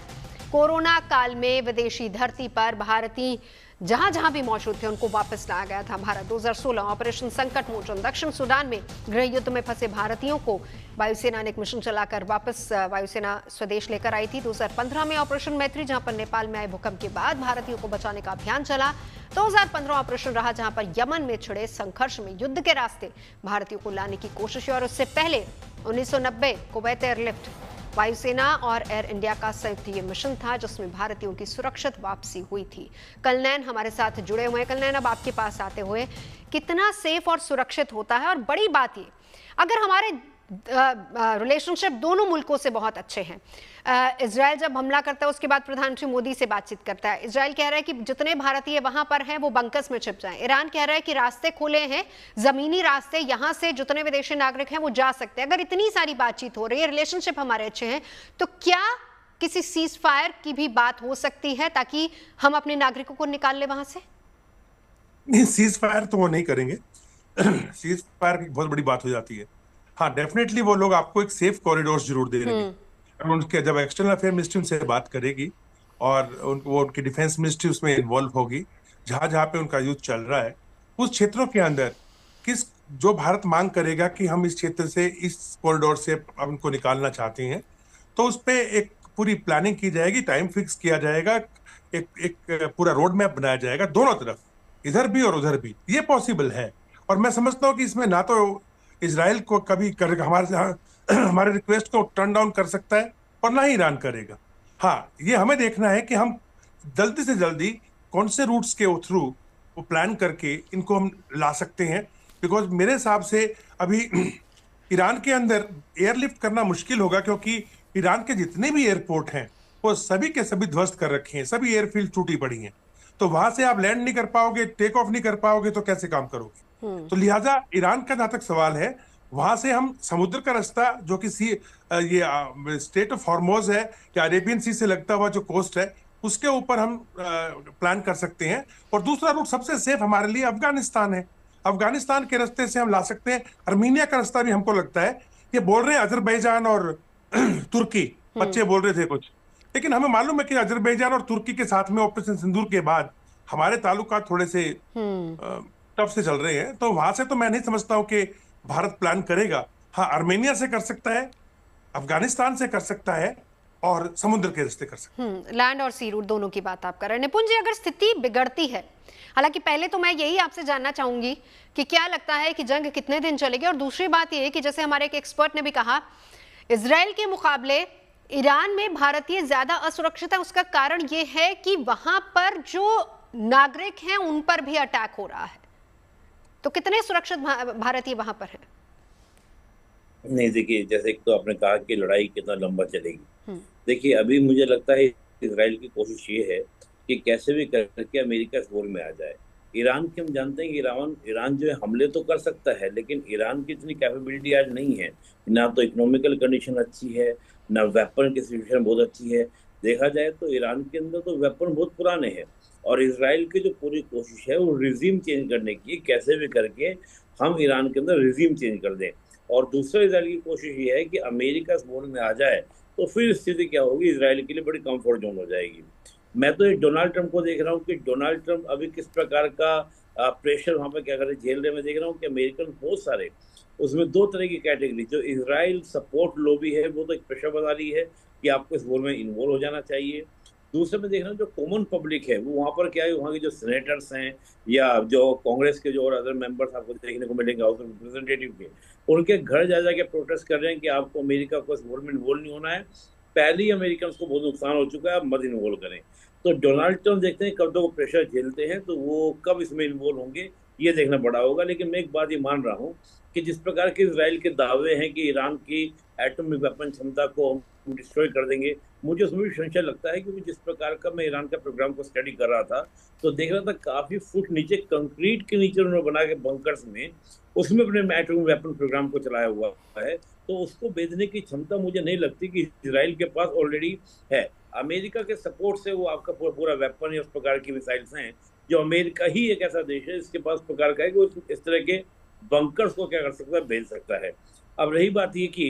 कोरोना काल में विदेशी धरती पर भारतीय जहां जहां भी मौजूद थे उनको वापस लाया गया था भारत। 2016 ऑपरेशन संकट मोचन, दक्षिण सूडान में गृह युद्ध में फंसे भारतीयों को वायुसेना ने एक मिशन चलाकर वापस वायुसेना स्वदेश लेकर आई थी। 2015 में ऑपरेशन मैत्री, जहां पर नेपाल में आए भूकंप के बाद भारतीयों को बचाने का अभियान चला। 2015 ऑपरेशन रहा जहां पर यमन में छिड़े संघर्ष में युद्ध के रास्ते भारतीयों को लाने की कोशिश, और उससे पहले 1990 कुवैत एयरलिफ्ट, वायुसेना और एयर इंडिया का संयुक्त ये मिशन था जिसमें भारतीयों की सुरक्षित वापसी हुई थी। कलनैन हमारे साथ जुड़े हुए हैं। कलनैन, अब आपके पास आते हुए, कितना सेफ और सुरक्षित होता है, और बड़ी बात ये, अगर हमारे रिलेशनशिप दोनों मुल्कों से बहुत अच्छे हैं, इजराइल जब हमला करता है उसके बाद प्रधानमंत्री मोदी से बातचीत करता है, इजराइल कह रहा है कि जितने भारतीय वहां पर हैं वो बंकर्स में छिप जाएं, ईरान कह रहा है कि रास्ते खुले हैं, जमीनी रास्ते, यहां से जितने विदेशी नागरिक हैं वो जा सकते हैं। अगर इतनी सारी बातचीत हो रही है, रिलेशनशिप हमारे अच्छे हैं, तो क्या किसी सीज फायर की भी बात हो सकती है ताकि हम अपने नागरिकों को निकाल ले वहां से? नहीं, सीज फायर तो वो नहीं करेंगे। सीज फायर की बहुत बड़ी बात हो जाती है। हाँ, डेफिनेटली वो लोग आपको एक सेफ कॉरिडोर जरूर दे देंगे। उनके जब एक्सटर्नल अफेयर मिनिस्ट्री उनसे बात करेगी और वो उनकी डिफेंस मिनिस्ट्री उसमें इन्वॉल्व होगी, जहां जहां पे उनका युद्ध चल रहा है उस क्षेत्रों के अंदर किस जो भारत मांग करेगा कि हम इस क्षेत्र से, इस कॉरिडोर से उनको निकालना चाहते हैं, तो उस पर एक पूरी प्लानिंग की जाएगी, टाइम फिक्स किया जाएगा, एक पूरा रोड मैप बनाया जाएगा दोनों तरफ, इधर भी और उधर भी। ये पॉसिबल है, और मैं समझता हूँ कि इसमें ना तो इजराइल को कभी कर हमारे रिक्वेस्ट को टर्न डाउन कर सकता है और ना ही ईरान करेगा। हाँ, ये हमें देखना है कि हम जल्दी से जल्दी कौन से रूट्स के थ्रू वो प्लान करके इनको हम ला सकते हैं, बिकॉज मेरे हिसाब से अभी ईरान के अंदर एयरलिफ्ट करना मुश्किल होगा, क्योंकि ईरान के जितने भी एयरपोर्ट हैं वो सभी के सभी ध्वस्त कर रखे हैं, सभी एयरफील्ड टूटी पड़ी हैं, तो वहां से आप लैंड नहीं कर पाओगे, टेक ऑफ नहीं कर पाओगे, तो कैसे काम करोगे? तो लिहाजा ईरान का जहां तक सवाल है, वहां से हम समुद्र का रास्ता जो कि ये स्टेट ऑफ हॉर्मोज है या अरेबियन सी से लगता हुआ जो कोस्ट है, उसके ऊपर हम प्लान कर सकते हैं। और दूसरा रूट सबसे सेफ हमारे लिए अफगानिस्तान है, अफगानिस्तान के रास्ते से हम ला सकते हैं। अर्मीनिया का रास्ता भी हमको लगता है, ये बोल रहे हैं अजरबैजान और तुर्की, बच्चे बोल रहे थे कुछ, लेकिन हमें मालूम है कि अजरबैजान और तुर्की के साथ में ऑपरेशन सिंदूर के बाद हमारे ताल्लुकात थोड़े से टफ से चल रहे हैं, तो वहां से तो मैं नहीं समझता हूं कि भारत प्लान करेगा। हाँ, आर्मेनिया से कर सकता है, अफगानिस्तान से कर सकता है, और समुद्र के रास्ते कर सकता है। लैंड और सी रूट दोनों की बात आप कर रहे हैं। निपुण जी, अगर स्थिति बिगड़ती है, हालांकि पहले तो मैं यही आपसे जानना चाहूंगी कि क्या लगता है कि जंग कितने दिन चलेगी, और दूसरी बात यह है कि जैसे हमारे एक एक्सपर्ट ने भी कहा, इजराइल के मुकाबले ईरान में भारतीय ज्यादा असुरक्षित है। उसका कारण यह है कि वहां पर जो नागरिक हैं उन पर भी अटैक हो रहा है, तो कितने सुरक्षित भारतीय वहां पर हैं? नहीं, देखिए, जैसे तो आपने कहा कि लड़ाई कितना लंबा चलेगी, देखिए अभी मुझे लगता है इजराइल की कोशिश ये है कि कैसे भी करके अमेरिका इस वॉर में आ जाए। ईरान की हम जानते हैं कि ईरान जो है हमले तो कर सकता है, लेकिन ईरान की इतनी कैपेबिलिटी आज नहीं है, ना तो इकोनॉमिकल कंडीशन अच्छी है, ना वेपन की सिचुएशन बहुत अच्छी है। देखा जाए तो ईरान के अंदर तो वेपन बहुत पुराने हैं, और इसराइल की जो पूरी कोशिश है वो रिजीम चेंज करने की, कैसे भी करके हम ईरान के अंदर रिजीम चेंज कर दें। और दूसरा इसराइल की कोशिश ये है कि अमेरिका इस मोड में आ जाए, तो फिर स्थिति क्या होगी, इसराइल के लिए बड़ी कंफर्ट जोन हो जाएगी। मैं तो एक डोनाल्ड ट्रंप को देख रहा हूँ कि डोनाल्ड ट्रंप अभी किस प्रकार का प्रेशर वहां पर क्या कर रहे झेल रहे। मैं देख रहा हूँ कि अमेरिकन बहुत सारे, उसमें दो तरह की कैटेगरी, जो इसराइल सपोर्ट लॉबी है वो तो एक प्रेशर बना रही है कि आपको इस वॉर में इन्वॉल्व हो जाना चाहिए। दूसरे में देख रहा हूँ जो कॉमन पब्लिक है वो वहाँ पर क्या है, वहाँ के जो सेनेटर्स हैं या जो कांग्रेस के जो और अदर मेंबर्स आपको देखने को मिलेंगे हाउस ऑफ रिप्रेजेंटेटिव के, उनके घर जा जाके प्रोटेस्ट कर रहे हैं कि आपको अमेरिका को इस वॉर में इन्वॉल्व नहीं होना है, पहले ही अमेरिकन को बहुत नुकसान हो चुका है, आप मत इन्वॉल्व करें। तो डोनाल्ड ट्रंप देखते हैं कब तक वो प्रेशर झेलते हैं, तो वो कब इसमें इन्वॉल्व होंगे ये देखना बड़ा होगा। लेकिन मैं एक बात ये मान रहा हूँ कि जिस प्रकार के इसराइल के दावे हैं कि ईरान की एटॉमिक वेपन क्षमता को हम डिस्ट्रॉय कर देंगे, मुझे उसमें भी संशय लगता है, क्योंकि जिस प्रकार का मैं ईरान का प्रोग्राम को स्टडी कर रहा था तो देख रहा था काफी फुट नीचे कंक्रीट के नीचे उन्होंने बना के बंकर्स में उसमें अपने एटॉमिक वेपन प्रोग्राम को चलाया हुआ है। तो उसको बेचने की क्षमता मुझे नहीं लगती कि इसराइल के पास ऑलरेडी है। अमेरिका के सपोर्ट से वो आपका पूरा वेपन या उस प्रकार की मिसाइल्स हैं, जो अमेरिका ही एक ऐसा देश है जिसके पास प्रकार का है कि वो इस तरह के बंकर्स को क्या कर सकता है, भेज सकता है। अब रही बात ये कि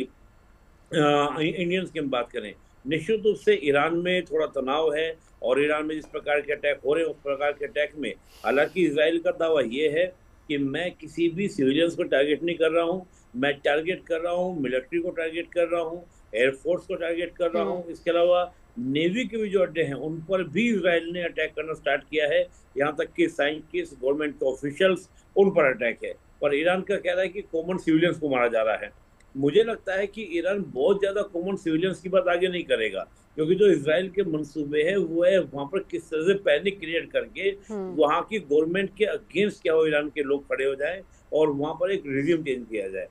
इंडियंस की हम बात करें, निश्चित रूप से ईरान में थोड़ा तनाव है, और ईरान में जिस प्रकार के अटैक हो रहे हैं उस प्रकार के अटैक में हालांकि इसराइल का दावा ये है कि मैं किसी भी सिविलियंस को टारगेट नहीं कर रहा हूँ, मैं टारगेट कर रहा हूँ मिलिट्री को टारगेट कर रहा हूँ, एयरफोर्स को टारगेट कर रहा हूँ, इसके अलावा नेवी के भी जो अड्डे हैं उन पर भी इसराइल ने अटैक करना स्टार्ट किया है, यहाँ तक कि साइंटिस्ट गवर्नमेंट के ऑफिशियल्स उन पर अटैक है। पर ईरान का कह रहा है कि कॉमन सिविलियंस को मारा जा रहा है। मुझे लगता है कि ईरान बहुत ज्यादा कॉमन सिविलियंस की बात आगे नहीं करेगा, क्योंकि जो इसराइल के मंसूबे हैं वो है वहां पर किस तरह से पैनिक क्रिएट करके वहां की गवर्नमेंट के अगेंस्ट क्या हो ईरान के लोग खड़े हो जाए और वहां पर एक रिजीम चेंज किया जाए।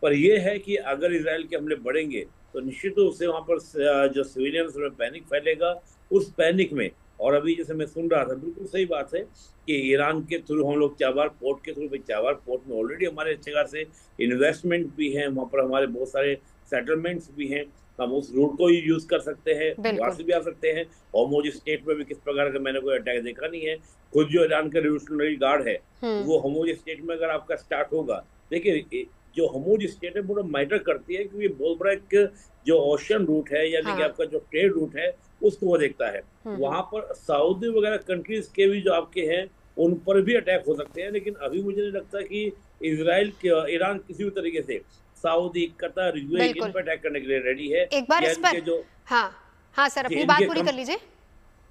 पर यह है कि अगर इसराइल के हमले बढ़ेंगे तो निश्चित रूप से वहां पर जो सिविलियंस में पैनिक फैलेगा, उस पैनिक में, और अभी जैसे मैं सुन रहा था बिल्कुल सही बात है कि ईरान के थ्रू हम लोग चाबार पोर्ट के थ्रू, चाबार पोर्ट में ऑलरेडी हमारे अच्छे खासे इन्वेस्टमेंट भी हैं, वहाँ पर हमारे बहुत सारे सेटलमेंट्स भी हैं, हम उस रूट को ही यूज कर सकते हैं, वहां से भी आ सकते हैं। होर्मुज स्टेट में भी किस प्रकार का मैंने कोई अटैक देखा नहीं है। खुद जो ईरान का रिवोल्यूशनरी गार्ड है वो होर्मुज स्टेट में अगर आपका स्टार्ट होगा, देखिए जो होर्मुज स्टेट है पूरा मैटर करती है, क्योंकि बहुत बड़ा एक जो ओशन रूट है यानी कि आपका जो ट्रेड रूट है उसको वो देखता है। वहां पर सऊदी वगैरह कंट्रीज के भी जो आपके हैं उन पर भी अटैक हो सकते हैं, लेकिन अभी मुझे नहीं लगता कि इजराइल ईरान किसी भी तरीके से सऊदी, कतर, यूएई इन पर अटैक करने के लिए रेडी है। एक बार इस पर जो हाँ सर अपनी बात पूरी कर लीजिए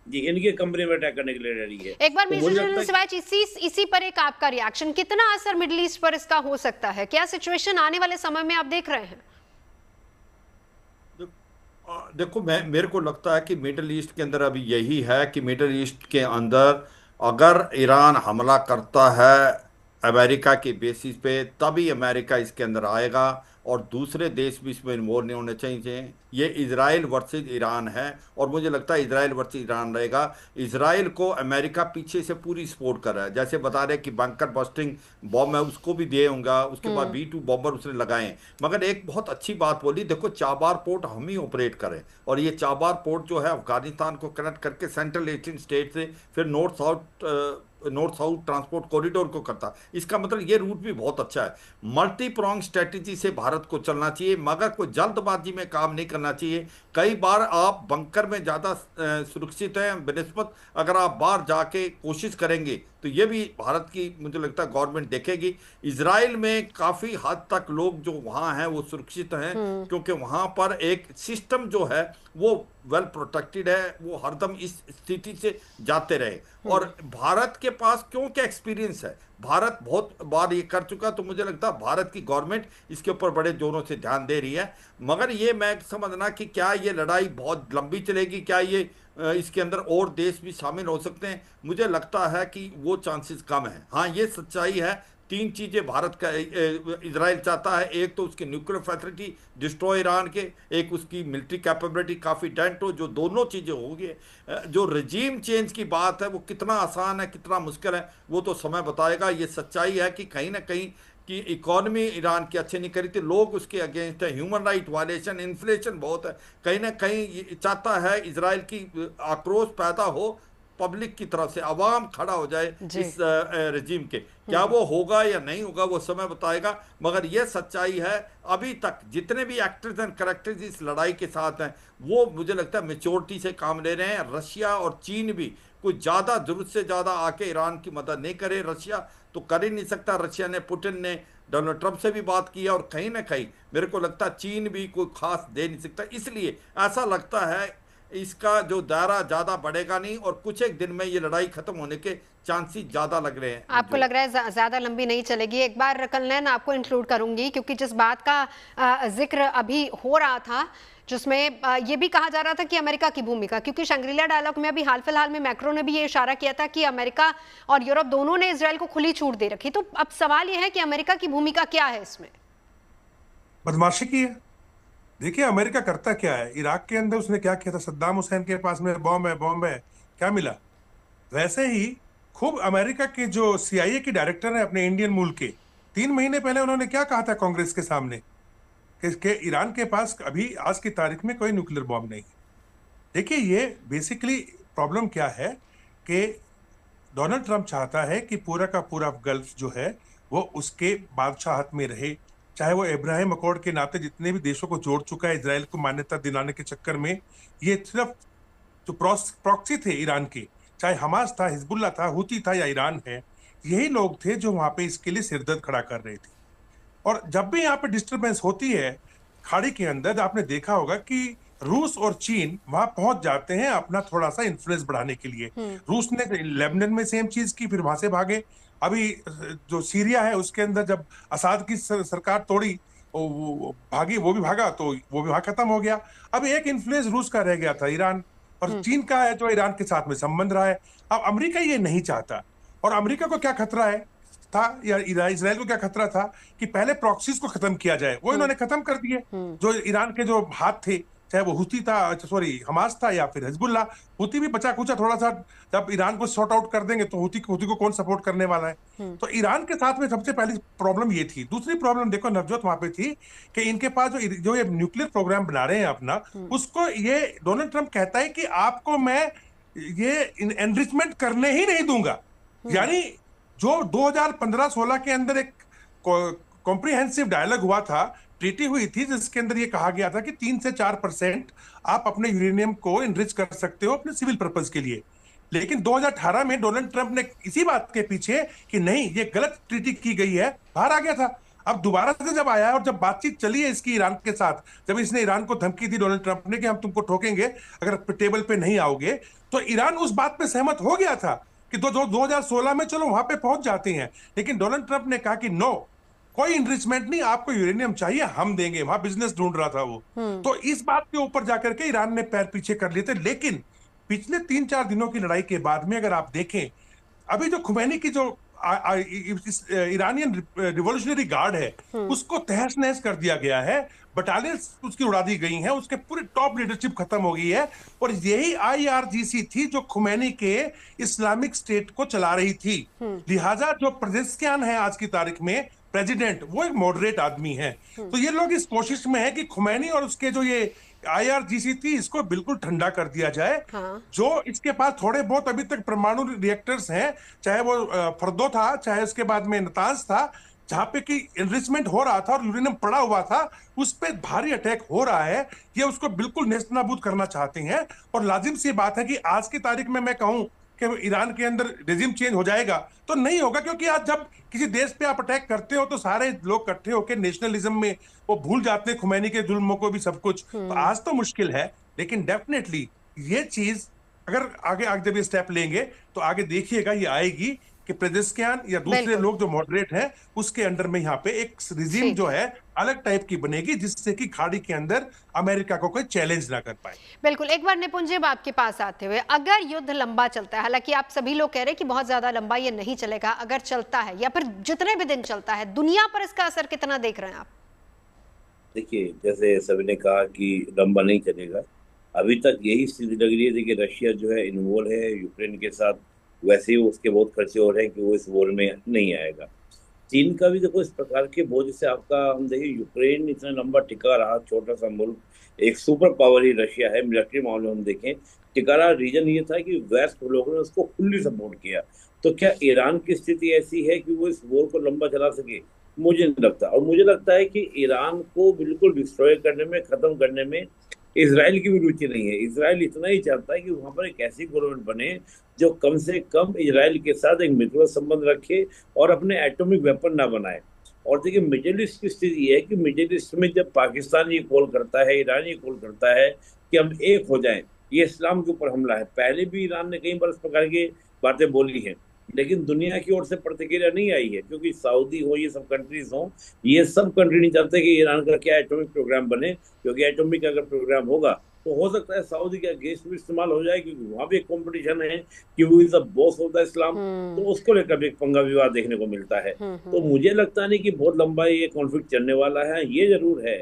जी, इनके कंपनी में अटैक करने के लिए रेडी है। एक बार मिस्टर जनरल सिवाच इसी पर एक आपका रिएक्शन, कितना असर मिडिल ईस्ट पर इसका हो सकता है, क्या सिचुएशन आने वाले समय में आप देख रहे हैं? देखो मेरे को लगता है कि मिडिल ईस्ट के अंदर अभी यही है कि मिडिल ईस्ट के अंदर अगर ईरान हमला करता है अमेरिका की बेसिस पे, तभी अमेरिका इसके अंदर आएगा और दूसरे देश भी इसमें इन्वॉल्व नहीं होने चाहिए। ये इजराइल वर्सेस ईरान है और मुझे लगता है इजराइल वर्सेस ईरान रहेगा। इजराइल को अमेरिका पीछे से पूरी सपोर्ट कर रहा है, जैसे बता रहे कि बंकर बस्टिंग बॉम्ब है उसको भी दिए होंगे, उसके बाद B-2 बॉम्बर उसने लगाए। मगर एक बहुत अच्छी बात बोली, देखो चाबार पोर्ट हम ही ऑपरेट करें, और ये चाबार पोर्ट जो है अफगानिस्तान को कनेक्ट करके सेंट्रल एशियन स्टेट से फिर नॉर्थ साउथ ट्रांसपोर्ट कॉरिडोर को करता। इसका मतलब ये रूट भी बहुत अच्छा है। मल्टी प्रोंग स्ट्रेटेजी से भारत को चलना चाहिए, मगर कोई जल्दबाजी में काम नहीं करना चाहिए। कई बार आप बंकर में ज़्यादा सुरक्षित हैं बनिस्बत अगर आप बाहर जाके कोशिश करेंगे, तो ये भी भारत की मुझे लगता है गवर्नमेंट देखेगी। इजराइल में काफ़ी हद तक लोग जो वहाँ हैं वो सुरक्षित हैं, क्योंकि वहाँ पर एक सिस्टम जो है वो वेल प्रोटेक्टेड है, वो हरदम इस स्थिति से जाते रहे। और भारत के पास क्योंकि एक्सपीरियंस है, भारत बहुत बार ये कर चुका, तो मुझे लगता है भारत की गवर्नमेंट इसके ऊपर बड़े जोरों से ध्यान दे रही है। मगर ये मैं समझना कि क्या ये लड़ाई बहुत लंबी चलेगी, क्या ये इसके अंदर और देश भी शामिल हो सकते हैं, मुझे लगता है कि वो चांसेस कम है। हाँ, ये सच्चाई है, 3 चीज़ें भारत का इजराइल चाहता है, एक तो उसकी न्यूक्लियर फैसिलिटी डिस्ट्रॉय ईरान के, एक उसकी मिलिट्री कैपेबिलिटी काफ़ी डेंट हो, जो दोनों चीज़ें होंगी। जो रजीम चेंज की बात है वो कितना आसान है कितना मुश्किल है वो तो समय बताएगा। ये सच्चाई है कि कहीं ना कहीं कि इकोनॉमी ईरान की अच्छी नहीं करी थी, लोग उसके अगेंस्ट है, ह्यूमन राइट वायलेशन, इन्फ्लेशन बहुत है, कहीं ना कहीं ये चाहता है इजराइल की आक्रोश पैदा हो पब्लिक की तरफ से, अवाम खड़ा हो जाए इस रजीम के। क्या वो होगा या नहीं होगा वो समय बताएगा, मगर ये सच्चाई है अभी तक जितने भी एक्टर्स एंड कैरेक्टर्स इस लड़ाई के साथ हैं वो मुझे लगता है मेच्योरिटी से काम ले रहे हैं। रशिया और चीन भी कुछ ज़्यादा जरूरत से ज़्यादा आके ईरान की मदद नहीं करे, रशिया तो कर ही नहीं सकता। रशिया ने, पुतिन ने डोनाल्ड ट्रंप से भी बात की है, और कहीं ना कहीं मेरे को लगता है चीन भी कोई खास दे नहीं सकता। इसलिए ऐसा लगता है इसका जो दायरा ज्यादा बढ़ेगा नहीं, और कुछ एक दिन में ये लड़ाई खत्म होने के चांसेस ज्यादा लग रहे हैं। आपको लग रहा है ज्यादा लंबी नहीं चलेगी? एक बार कल्याण आपको इंक्लूड करूंगी, क्योंकि जिस बात का जिक्र अभी हो रहा था, जिसमें ये भी कहा जा रहा था कि अमेरिका की भूमिका, क्योंकि शंग्रीला डायलॉग में अभी हाल फिलहाल में मैक्रो ने भी ये इशारा किया था कि अमेरिका और यूरोप दोनों ने इजराइल को खुली छूट दे रखी। तो अब सवाल यह है कि अमेरिका की भूमिका क्या है इसमें? बदमाशी की है। देखिए अमेरिका करता क्या है, इराक के अंदर उसने क्या किया था, सद्दाम हुसैन के पास में बॉम्ब है, क्या मिला? वैसे ही खूब अमेरिका के जो CIA के डायरेक्टर है अपने इंडियन मूल के, 3 महीने पहले उन्होंने क्या कहा था कांग्रेस के सामने कि ईरान के पास अभी आज की तारीख में कोई न्यूक्लियर बॉम्ब नहीं। देखिए ये बेसिकली प्रॉब्लम क्या है कि डोनाल्ड ट्रंप चाहता है कि पूरा का पूरा गल्फ जो है वो उसके बादशाहत में रहे, चाहे वो इब्राहिम अकॉर्ड के नाते जितने भी देशों को जोड़ चुका है इजराइल को मान्यता दिलाने के चक्कर में। ये सिर्फ जो प्रॉक्सी थे ईरान के, चाहे हमास था, हिजबुल्ला था, हुती था या ईरान है, यही लोग थे जो वहां पे इसके लिए सिरदर्द खड़ा कर रहे थे। और जब भी यहाँ पे डिस्टर्बेंस होती है खाड़ी के अंदर, आपने देखा होगा कि रूस और चीन वहां पहुंच जाते हैं अपना थोड़ा सा इन्फ्लुएंस बढ़ाने के लिए। रूस ने लेबनान में सेम चीज की, फिर वहां से भागे। अभी जो सीरिया है उसके अंदर जब असाद की सरकार तोड़ी, वो भागी, वो भी भागा, तो वो भी वहां खत्म हो गया। अब एक इन्फ्लुएंस रूस का रह गया था, ईरान, और चीन का है जो ईरान के साथ में संबंध रहा है। अब अमेरिका ये नहीं चाहता, और अमेरिका को क्या खतरा है था, या इजराइल को क्या खतरा था कि पहले प्रॉक्सीज को खत्म किया जाए, वो इन्होंने खत्म कर दिए। जो ईरान के जो हाथ थे, चाहे वो हुती था, सॉरी हमास था, या फिर हिजबुल्ला, हुती भी बचा कुचा थोड़ा सा, जब ईरान को सॉर्ट आउट कर देंगे तो हुती को कौन सपोर्ट करने वाला है। तो ईरान के साथ में सबसे पहली प्रॉब्लम ये थी। दूसरी प्रॉब्लम देखो नवजोत वहां पे थी कि इनके पास जो ये न्यूक्लियर प्रोग्राम बना रहे हैं अपना, उसको ये डोनाल्ड ट्रंप कहता है कि आपको मैं ये एनरिचमेंट करने ही नहीं दूंगा। यानी जो 2015-16 के अंदर एक कॉम्प्रिहेंसिव डायलॉग हुआ था, ट्रीटी हुई थी, जिसके अंदर ये कहा गया था कि 3 से 4% आप अपने यूरेनियम को इनरिच कर सकते हो अपने सिविल पर्पस के लिए। लेकिन 2018 में डोनाल्ड ट्रंप ने इसी बात के पीछे कि नहीं ये गलत ट्रीटी की गई है, बाहर आ गया था। अब दोबारा से जब आया और जब बातचीत चली है इसकी ईरान के साथ, जब इसने ईरान को धमकी दी डोनाल्ड ट्रंप ने कि हम तुमको ठोकेंगे अगर टेबल पे नहीं आओगे, तो ईरान उस बात पे सहमत हो गया था कि 2016 में चलो वहां पे पहुंच जाते हैं। लेकिन डोनाल्ड ट्रंप ने कहा कि नो, कोई इनरिचमेंट नहीं, आपको यूरेनियम चाहिए हम देंगे। वहां बिजनेस ढूंढ रहा था वो। तो इस बात के ऊपर जाकर के ईरान ने पैर पीछे कर लिए थे। लेकिन पिछले 3-4 दिनों की लड़ाई के बाद में अगर आप देखें, अभी जो खुमैनी की जो ईरानियन रिवॉल्यूशनरी गार्ड है उसको तहस नहस कर दिया गया है, बटालियंस उसकी उड़ा दी गई हैं, उसके पूरी टॉप लीडरशिप खत्म हो गई है। और यही IRGC थी जो खुमैनी के इस्लामिक स्टेट को चला रही थी। लिहाजा जो पेजेस्कियान है आज की तारीख में प्रेसिडेंट, वो एक मॉडरेट आदमी है। तो ये लोग इस कोशिश में है कि खुमैनी और उसके जो ये IRGC थी इसको बिल्कुल ठंडा कर दिया जाए। जो इसके पास थोड़े बहुत अभी तक परमाणु रिएक्टर्स हैं, चाहे वो फर्दो था, चाहे उसके बाद में नतांज था, जहां पे कि एनरिचमेंट हो रहा था और यूरेनियम पड़ा हुआ था, उस पे भारी अटैक हो रहा है। ये उसको बिल्कुल नेस्तनाबूद करना चाहते हैं। और लाजिम सी बात है कि आज की तारीख में मैं कहूं कि ईरान के अंदर रेजिम चेंज हो जाएगा तो नहीं होगा, क्योंकि आज जब किसी देश पे आप अटैक करते हो तो सारे लोग इकट्ठे होकर नेशनलिज्म में वो भूल जाते हैं खुमैनी के जुल्मों को भी, सब कुछ। तो आज तो मुश्किल है, लेकिन डेफिनेटली ये चीज अगर आगे जब ये स्टेप लेंगे तो आगे देखिएगा ये आएगी कि पेजेस्कियान या दूसरे लोग जो मॉडरेट हैं उसके अंडर में यहाँ पे एक रिजीम जो है अलग टाइप की बनेगी, जिससे कि खाड़ी के अंदर अमेरिका को कोई चैलेंज ना कर पाए। बिल्कुल। एक बार निपुण जी आपके पास आते हुए, अगर युद्ध लंबा चलता है, हालांकि आप सभी लोग कह रहे हैं कि बहुत ज्यादा लंबा ये नहीं चलेगा, अगर चलता है या फिर जितने भी दिन चलता है, दुनिया पर इसका असर कितना देख रहे हैं आप? देखिए, जैसे सभी ने कहा कि लंबा नहीं चलेगा, अभी तक यही स्थिति लग रही है। देखिए रशिया जो है इन्वॉल्व है यूक्रेन के साथ, वैसे ही उसके बहुत खर्चे हो रहे हैं कि वो इस वॉर में नहीं आएगा। चीन का भी देखो इस प्रकार के बोझ से आपका, हम देखिए यूक्रेन इतना लंबा टिका रहा, छोटा सा मुल्क, एक सुपर पावर ही रशिया है, मिलिट्री मामले में हम देखें टिका रहा। रीजन ये था कि वेस्ट लोगों ने उसको फुल्ली सपोर्ट किया। तो क्या ईरान की स्थिति ऐसी है कि वो इस वॉर को लंबा चला सके? मुझे नहीं लगता। और मुझे लगता है कि ईरान को बिल्कुल डिस्ट्रॉय करने में, खत्म करने में इसराइल की भी रुचि नहीं है। इसराइल इतना ही चाहता है कि वहां पर एक ऐसी गवर्नमेंट बने जो कम से कम इसराइल के साथ एक मित्रवत संबंध रखे और अपने एटॉमिक वेपन ना बनाए। और देखिए मिडिल ईस्ट की स्थिति है कि मिडिल ईस्ट में जब पाकिस्तान ये कॉल करता है, ईरान ये कॉल करता है कि हम एक हो जाएं, ये इस्लाम के ऊपर हमला है। पहले भी ईरान ने कई बार इस प्रकार की बातें बोली हैं, लेकिन दुनिया की ओर से प्रतिक्रिया नहीं आई है, क्योंकि सऊदी हो, ये सब कंट्रीज हो, ये सब कंट्री नहीं चाहते कि ईरान का क्या एटॉमिक प्रोग्राम बने, क्योंकि एटॉमिक अगर प्रोग्राम होगा तो हो सकता है सऊदी का गैस भी इस्तेमाल हो जाए, क्योंकि वहां भी एक कंपटीशन है कि वो is the boss of the Islam. तो उसको लेकर भी एक पंगा विवाद देखने को मिलता है। तो मुझे लगता नहीं कि बहुत लंबा ये कॉन्फ्लिक्ट चलने वाला है। ये जरूर है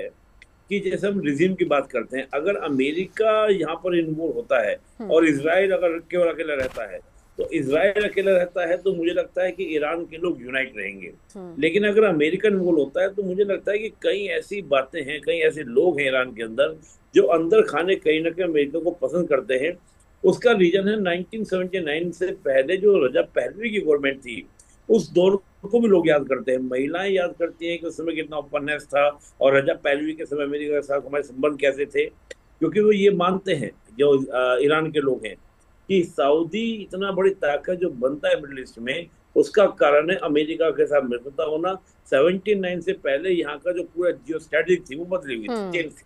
कि जैसे हम रिजीम की बात करते हैं, अगर अमेरिका यहाँ पर इन्वॉल्व होता है और इसराइल अगर केवल अकेला रहता है, तो इसराइल अकेला रहता है तो मुझे लगता है कि ईरान के लोग यूनाइट रहेंगे। लेकिन अगर अमेरिकन इन्वॉल्व होता है तो मुझे लगता है कि कई ऐसी बातें हैं, कई ऐसे लोग हैं ईरान के अंदर जो अंदर खाने कहीं ना कहीं अमेरिका को पसंद करते हैं। उसका रीजन है 1979 से पहले जो रजब पहलवी की गवर्नमेंट थी, उस दौर को भी लोग याद करते हैं, महिलाएं याद करती हैं कि उस समय कितना ओपननेस था और रजब पहलवी के समय अमेरिका के साथ हमारे संबंध कैसे थे। क्योंकि वो ये मानते हैं, जो ईरान के लोग हैं, कि सऊदी इतना बड़ी ताकत जो बनता है मिडिल ईस्ट में, उसका कारण है अमेरिका के साथ मित्रता होना। 79 से पहले यहाँ का जो पूरा जियो स्ट्रेटेजी थी वो बदली हुई थी, चेंज थी।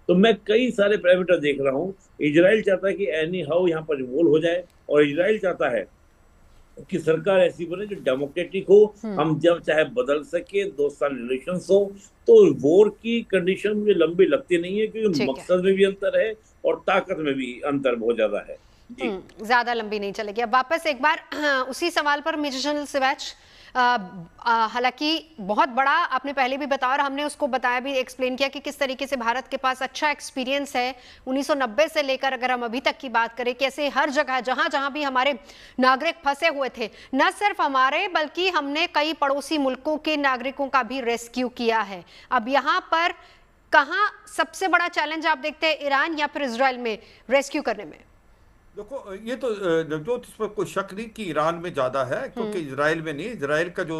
तो मैं कई सारे पैरामीटर देख रहा हूँ। इजराइल चाहता है कि एनी हाउ यहाँ पर इन्वॉल्व हो जाए, और इजराइल चाहता है कि सरकार ऐसी बने जो डेमोक्रेटिक हो, हम जब चाहे बदल सके, दोस्ताना रिलेशंस हो। तो वॉर की कंडीशन मुझे लंबी लगती नहीं है, क्योंकि मकसद में भी अंतर है और ताकत में भी अंतर बहुत ज्यादा है। ज्यादा लंबी नहीं चलेगी। अब वापस एक बार उसी सवाल पर मेजर जनरल सिवाच, हालांकि बहुत बड़ा आपने पहले भी बताया और हमने उसको बताया भी, एक्सप्लेन किया कि किस तरीके से भारत के पास अच्छा एक्सपीरियंस है 1990 से लेकर अगर हम अभी तक की बात करें, कैसे हर जगह जहां जहां भी हमारे नागरिक फंसे हुए थे, न सिर्फ हमारे बल्कि हमने कई पड़ोसी मुल्कों के नागरिकों का भी रेस्क्यू किया है। अब यहाँ पर कहाँ सबसे बड़ा चैलेंज आप देखते हैं, ईरान या फिर इजराइल में रेस्क्यू करने में? देखो, ये तो नवजोत, इस पर कोई शक नहीं कि ईरान में ज़्यादा है, क्योंकि इजराइल में नहीं। इजराइल का जो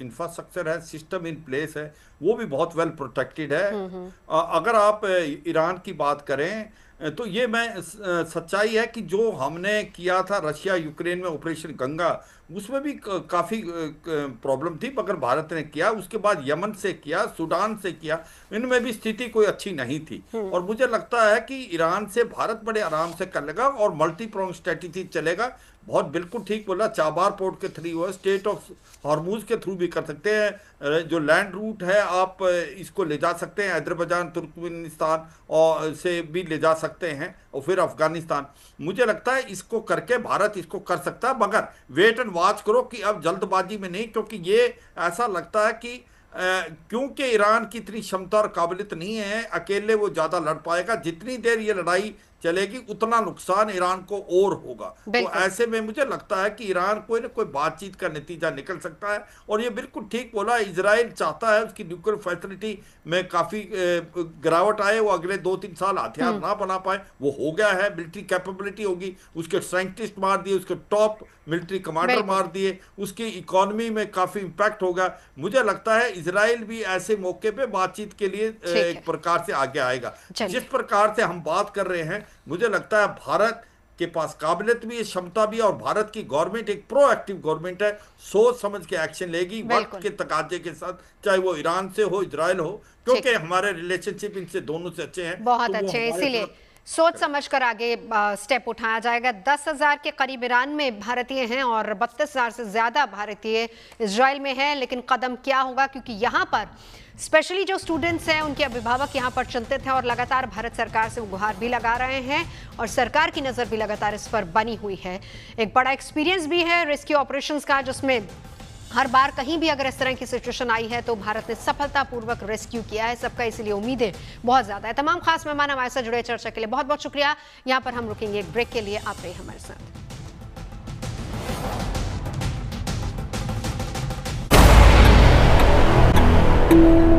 इंफ्रास्ट्रक्चर है, सिस्टम इन प्लेस है, वो भी बहुत वेल प्रोटेक्टेड है। अगर आप ईरान की बात करें तो ये सच्चाई है कि जो हमने किया था रशिया यूक्रेन में ऑपरेशन गंगा, उसमें भी काफ़ी प्रॉब्लम थी, मगर भारत ने किया। उसके बाद यमन से किया, सूडान से किया, इनमें भी स्थिति कोई अच्छी नहीं थी। और मुझे लगता है कि ईरान से भारत बड़े आराम से कर लेगा और मल्टी प्रोंग स्ट्रेटेजी चलेगा। बहुत बिल्कुल ठीक बोला, चाबार पोर्ट के थ्रू हो, स्टेट ऑफ हॉर्मुज के थ्रू भी कर सकते हैं। जो लैंड रूट है आप इसको ले जा सकते हैं, अजरबैजान, तुर्कमेनिस्तान और से भी ले जा सकते हैं, और फिर अफगानिस्तान। मुझे लगता है इसको करके भारत इसको कर सकता है, मगर वेट एंड वॉच करो कि अब जल्दबाजी में नहीं, क्योंकि ये ऐसा लगता है कि क्योंकि ईरान की इतनी क्षमता और काबिलियत नहीं है, अकेले वो ज़्यादा लड़ पाएगा। जितनी देर ये लड़ाई चलेगी उतना नुकसान ईरान को और होगा। तो ऐसे में मुझे लगता है कि ईरान कोई ना कोई बातचीत का नतीजा निकल सकता है। और ये बिल्कुल ठीक बोला, इजराइल चाहता है उसकी न्यूक्लियर फैसिलिटी में काफ़ी गिरावट आए, वो अगले 2-3 साल हथियार ना बना पाए। वो हो गया है, मिलिट्री कैपेबिलिटी होगी, उसके साइंटिस्ट मार दिए, उसके टॉप मिलिट्री कमांडर मार दिए, उसकी इकोनॉमी में काफ़ी इम्पैक्ट होगा। मुझे लगता है इजराइल भी ऐसे मौके पे बातचीत के लिए एक प्रकार से आगे आएगा। जिस प्रकार से हम बात कर रहे हैं, मुझे लगता है भारत के पास काबिलियत भी है, क्षमता भी है, और भारत की गवर्नमेंट एक प्रोएक्टिव गवर्नमेंट है, सोच समझ के एक्शन लेगी वक्त के तकाजे के साथ, चाहे वो ईरान से हो, इजराइल हो, क्योंकि हमारे रिलेशनशिप इनसे दोनों से अच्छे हैं, बहुत अच्छे, इसीलिए सोच समझकर आगे स्टेप उठाया जाएगा। 10,000 के करीब ईरान में भारतीय हैं और 32,000 से ज्यादा भारतीय इजराइल में हैं, लेकिन कदम क्या होगा, क्योंकि यहाँ पर स्पेशली जो स्टूडेंट्स हैं, उनके अभिभावक यहाँ पर चिंतित हैं और लगातार भारत सरकार से गुहार भी लगा रहे हैं और सरकार की नज़र भी लगातार इस पर बनी हुई है। एक बड़ा एक्सपीरियंस भी है रेस्क्यू ऑपरेशंस का, जिसमें हर बार कहीं भी अगर इस तरह की सिचुएशन आई है तो भारत ने सफलतापूर्वक रेस्क्यू किया है सबका, इसलिए उम्मीदें बहुत ज़्यादा है। तमाम खास मेहमान हमारे साथ जुड़े चर्चा के लिए बहुत बहुत शुक्रिया। यहाँ पर हम रुकेंगे एक ब्रेक के लिए, आप रहिए हमारे साथ। हैं।